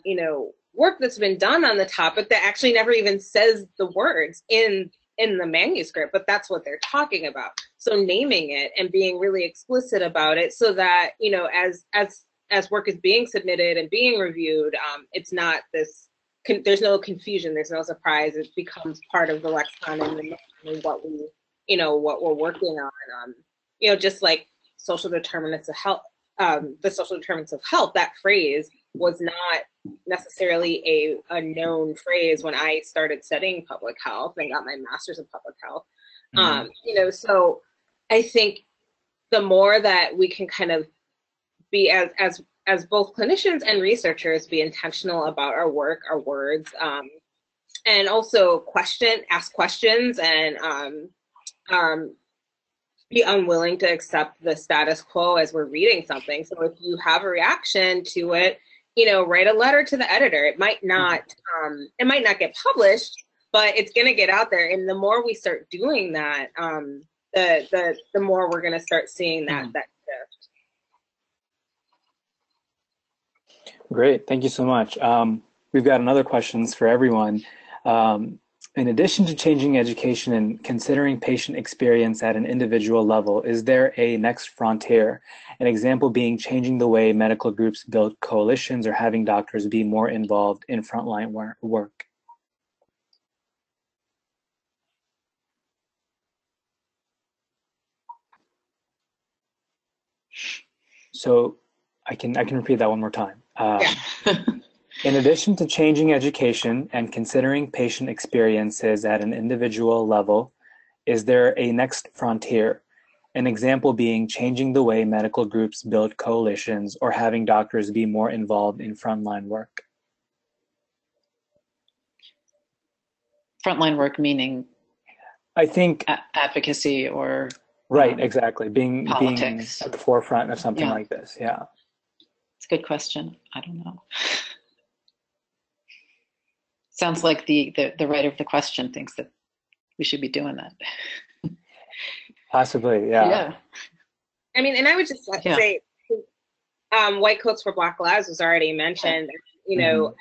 work that's been done on the topic that actually never even says the words in the manuscript, but that's what they're talking about. So naming it and being really explicit about it, so that as work is being submitted and being reviewed, it's not this. There's no confusion. There's no surprise. It becomes part of the lexicon and what we're working on. Just like social determinants of health, the social determinants of health. That phrase was not necessarily a known phrase when I started studying public health and got my master's in public health. So I think the more that we can kind of be as both clinicians and researchers, be intentional about our work, our words, and also ask questions and be unwilling to accept the status quo as we're reading something. So if you have a reaction to it, write a letter to the editor. It might not get published, but it's going to get out there. And the more we start doing that, the more we're going to start seeing that shift. Great, thank you so much. We've got another questions for everyone. In addition to changing education and considering patient experience at an individual level, is there a next frontier? An example being changing the way medical groups build coalitions or having doctors be more involved in frontline work. So I can repeat that one more time. In addition to changing education and considering patient experiences at an individual level, is there a next frontier? An example being changing the way medical groups build coalitions or having doctors be more involved in frontline work. Frontline work meaning, I think, advocacy or right, exactly, being politics. Being at the forefront of something like this. Yeah, it's a good question. I don't know. Sounds like the writer of the question thinks that we should be doing that. Possibly, yeah. Yeah. I mean, and I would just say, White Coats for Black Lives was already mentioned. I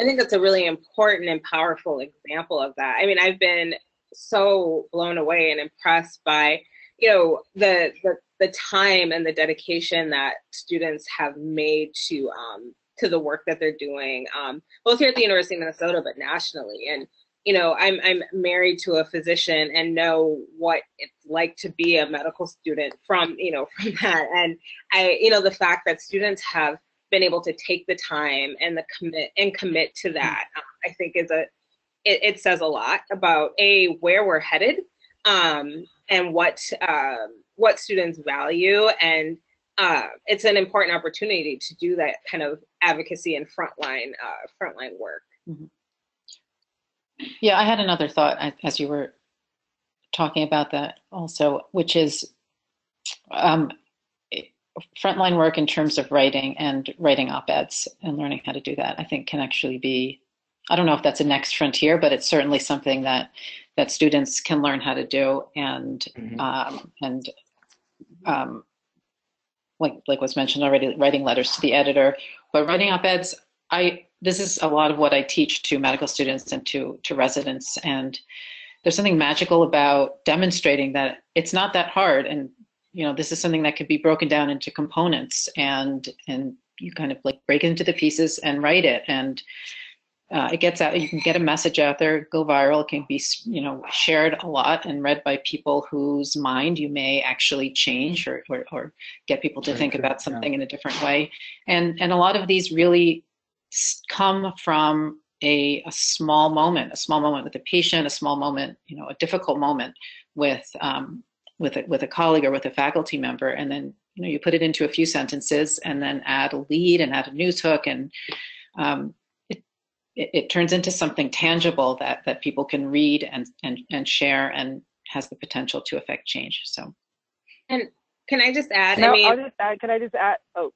think that's a really important and powerful example of that. I mean, I've been so blown away and impressed by, the time and the dedication that students have made to the work that they're doing, both here at the University of Minnesota, but nationally. And, I'm married to a physician and know what it's like to be a medical student from that. And the fact that students have been able to take the time and commit to that, I think it says a lot about where we're headed, and what students value. And it's an important opportunity to do that kind of advocacy and frontline work. Mm-hmm. Yeah, I had another thought as you were talking about that also, which is frontline work in terms of writing op-eds and learning how to do that. I think can actually be, I don't know if that's a next frontier, but it's certainly something that students can learn how to do. And like was mentioned already, writing letters to the editor, but writing op-eds, this is a lot of what I teach to medical students and to residents. And there's something magical about demonstrating that it's not that hard. And, this is something that could be broken down into components, and you kind of like break it into the pieces and write it. And it gets out, you can get a message out there, go viral. It can be, shared a lot and read by people whose mind you may actually change or get people to think about something in a different way. And a lot of these really come from a small moment with a patient, a small moment, a difficult moment with a colleague or with a faculty member. And then, you put it into a few sentences and then add a lead and add a news hook, and it turns into something tangible that people can read and share, and has the potential to affect change. So, and can I just add? No, can I just add? Oh,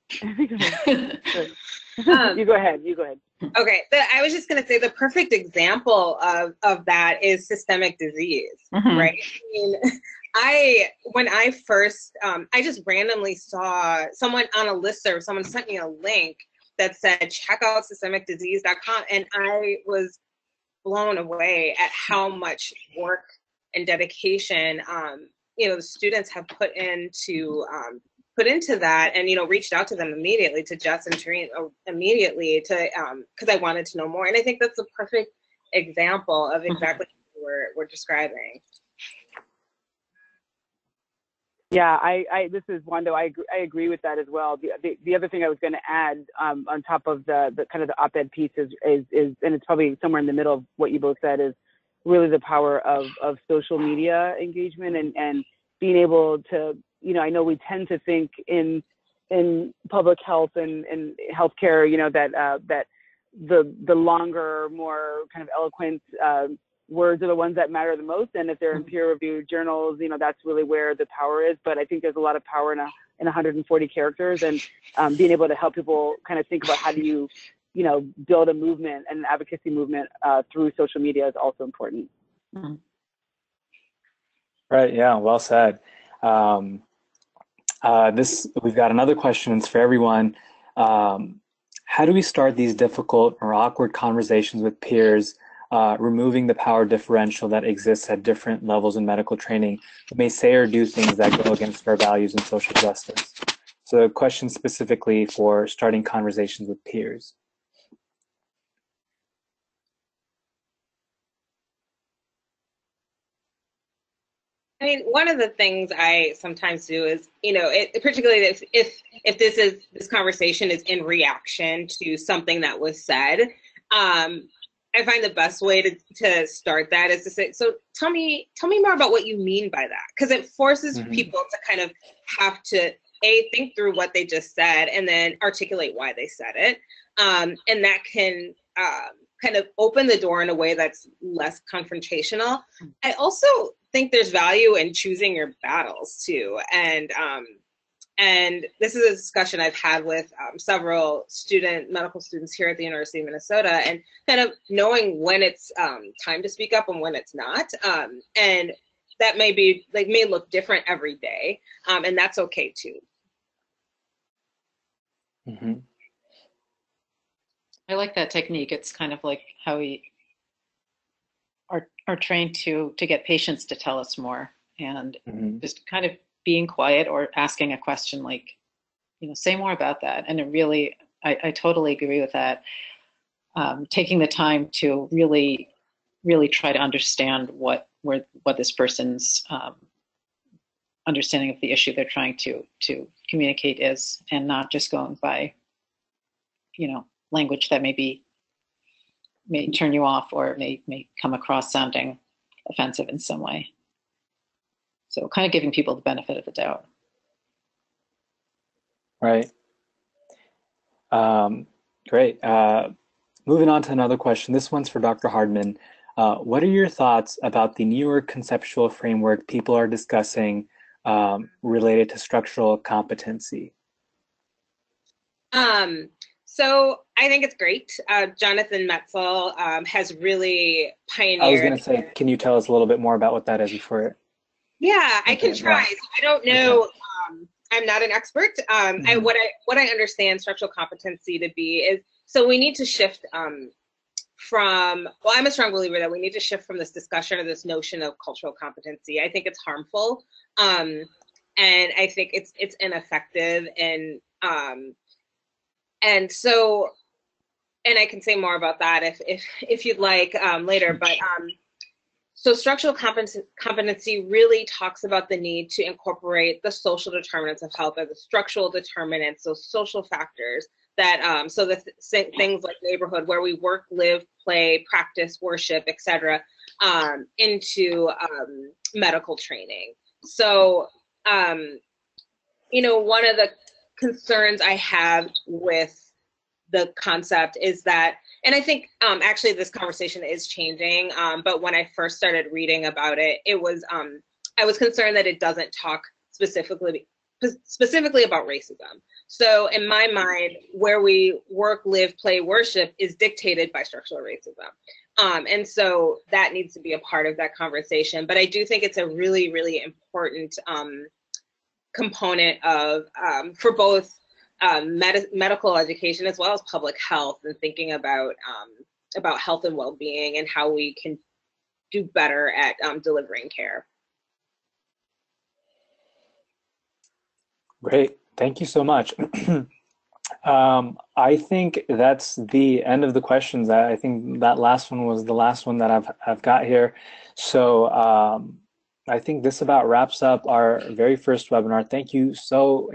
you go ahead. Okay, I was just going to say the perfect example of that is systemic disease, right? I mean, when I first, I just randomly saw someone on a listserv, someone sent me a link that said, check out systemicdisease.com. And I was blown away at how much work and dedication, the students have put into that, and, reached out to them immediately, to Jess and Tareen immediately because I wanted to know more. And I think that's a perfect example of exactly what we're describing. Yeah, this is Wando. I agree with that as well. The other thing I was going to add on top of the kind of the op-ed piece is, and it's probably somewhere in the middle of what you both said, is really the power of social media engagement and being able to, I know we tend to think in public health and healthcare, that the longer, more kind of eloquent, words are the ones that matter the most. And if they're in peer-reviewed journals, you know, that's really where the power is. But I think there's a lot of power in 140 characters, and being able to help people kind of think about how do you, you know, build a movement, an advocacy movement through social media is also important. Mm-hmm. Right. Yeah. Well said. We've got another question. It's for everyone. How do we start these difficult or awkward conversations with peers, removing the power differential that exists at different levels in medical training who may say or do things that go against our values in social justice? So a question specifically for starting conversations with peers. I mean, one of the things I sometimes do is, you know, particularly if this conversation is in reaction to something that was said, I find the best way to start that is to say, so tell me more about what you mean by that, because it forces people to kind of have to think through what they just said and then articulate why they said it, and that can kind of open the door in a way that's less confrontational. I also think there's value in choosing your battles too. And this is a discussion I've had with several medical students here at the University of Minnesota, and kind of knowing when it's time to speak up and when it's not. And that may look different every day, and that's okay too. Mm-hmm. I like that technique. It's kind of like how we are trained to get patients to tell us more, and just kind of being quiet or asking a question like, you know, say more about that. And it really, I totally agree with that. Taking the time to really try to understand what this person's understanding of the issue they're trying to communicate is, and not just going by, you know, language that may turn you off or may come across sounding offensive in some way. So kind of giving people the benefit of the doubt. Right. Great. Moving on to another question. This one's for Dr. Hardman. What are your thoughts about the newer conceptual framework people are discussing related to structural competency? So I think it's great. Jonathan Metzl has really pioneered. I was going to say, can you tell us a little bit more about what that is before? Yeah, I can try. Yeah. So I don't know. Okay. I'm not an expert. What I understand structural competency to be is, so we need to shift from, well, I'm a strong believer that we need to shift from this discussion or this notion of cultural competency. I think it's harmful, and I think it's ineffective, and so, and I can say more about that if you'd like later, but so structural competency really talks about the need to incorporate the social determinants of health as a structural determinants, so social factors that, so the things like neighborhood, where we work, live, play, practice, worship, etc., into medical training. So, you know, one of the concerns I have with the concept is that, and I think actually this conversation is changing, but when I first started reading about it, it was I was concerned that it doesn't talk specifically about racism. So in my mind, where we work, live, play, worship is dictated by structural racism. And so that needs to be a part of that conversation. But I do think it's a really, really important component of for both medical education as well as public health, and thinking about health and well-being and how we can do better at delivering care. Great, thank you so much. I think that's the end of the questions. I think that last one was the last one that I've got here. So I think this about wraps up our very first webinar. Thank you so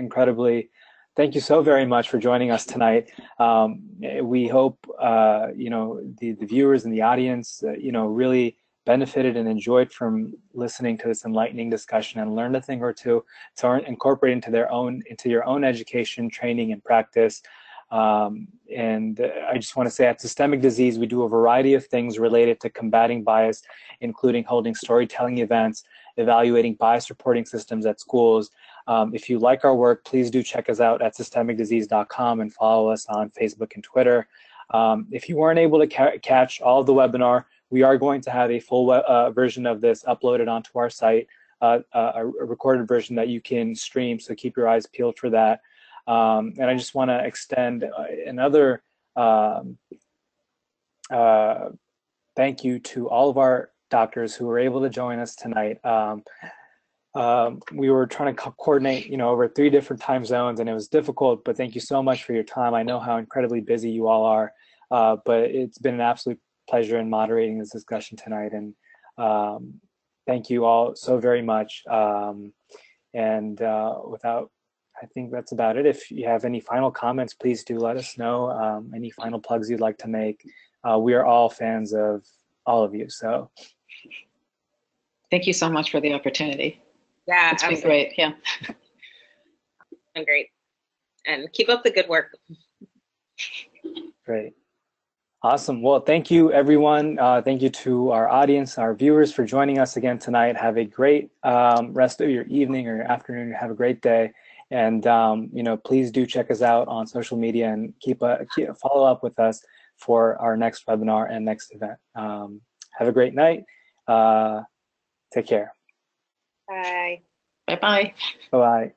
very much for joining us tonight. We hope you know, the viewers and the audience you know, really benefited and enjoyed from listening to this enlightening discussion and learned a thing or two to incorporate into your own education, training, and practice. And I just want to say at Systemic Disease, we do a variety of things related to combating bias, including holding storytelling events, evaluating bias reporting systems at schools. If you like our work, please do check us out at systemicdisease.com and follow us on Facebook and Twitter. If you weren't able to catch all of the webinar, we are going to have a full version of this uploaded onto our site, a recorded version that you can stream, so keep your eyes peeled for that. And I just want to extend another thank you to all of our doctors who were able to join us tonight. We were trying to coordinate, over 3 different time zones, and it was difficult, but thank you so much for your time. I know how incredibly busy you all are, but it's been an absolute pleasure in moderating this discussion tonight, and thank you all so very much. I think that's about it. If you have any final comments, please do let us know. Any final plugs you'd like to make. We are all fans of all of you, so. Thank you so much for the opportunity. Yeah, it's been great. Yeah, been great, and keep up the good work. Great, awesome. Well, thank you, everyone. Thank you to our audience, our viewers, for joining us again tonight. Have a great rest of your evening or your afternoon. Have a great day, and please do check us out on social media and follow up with us for our next webinar and next event. Have a great night. Take care. Bye. Bye-bye. Bye-bye.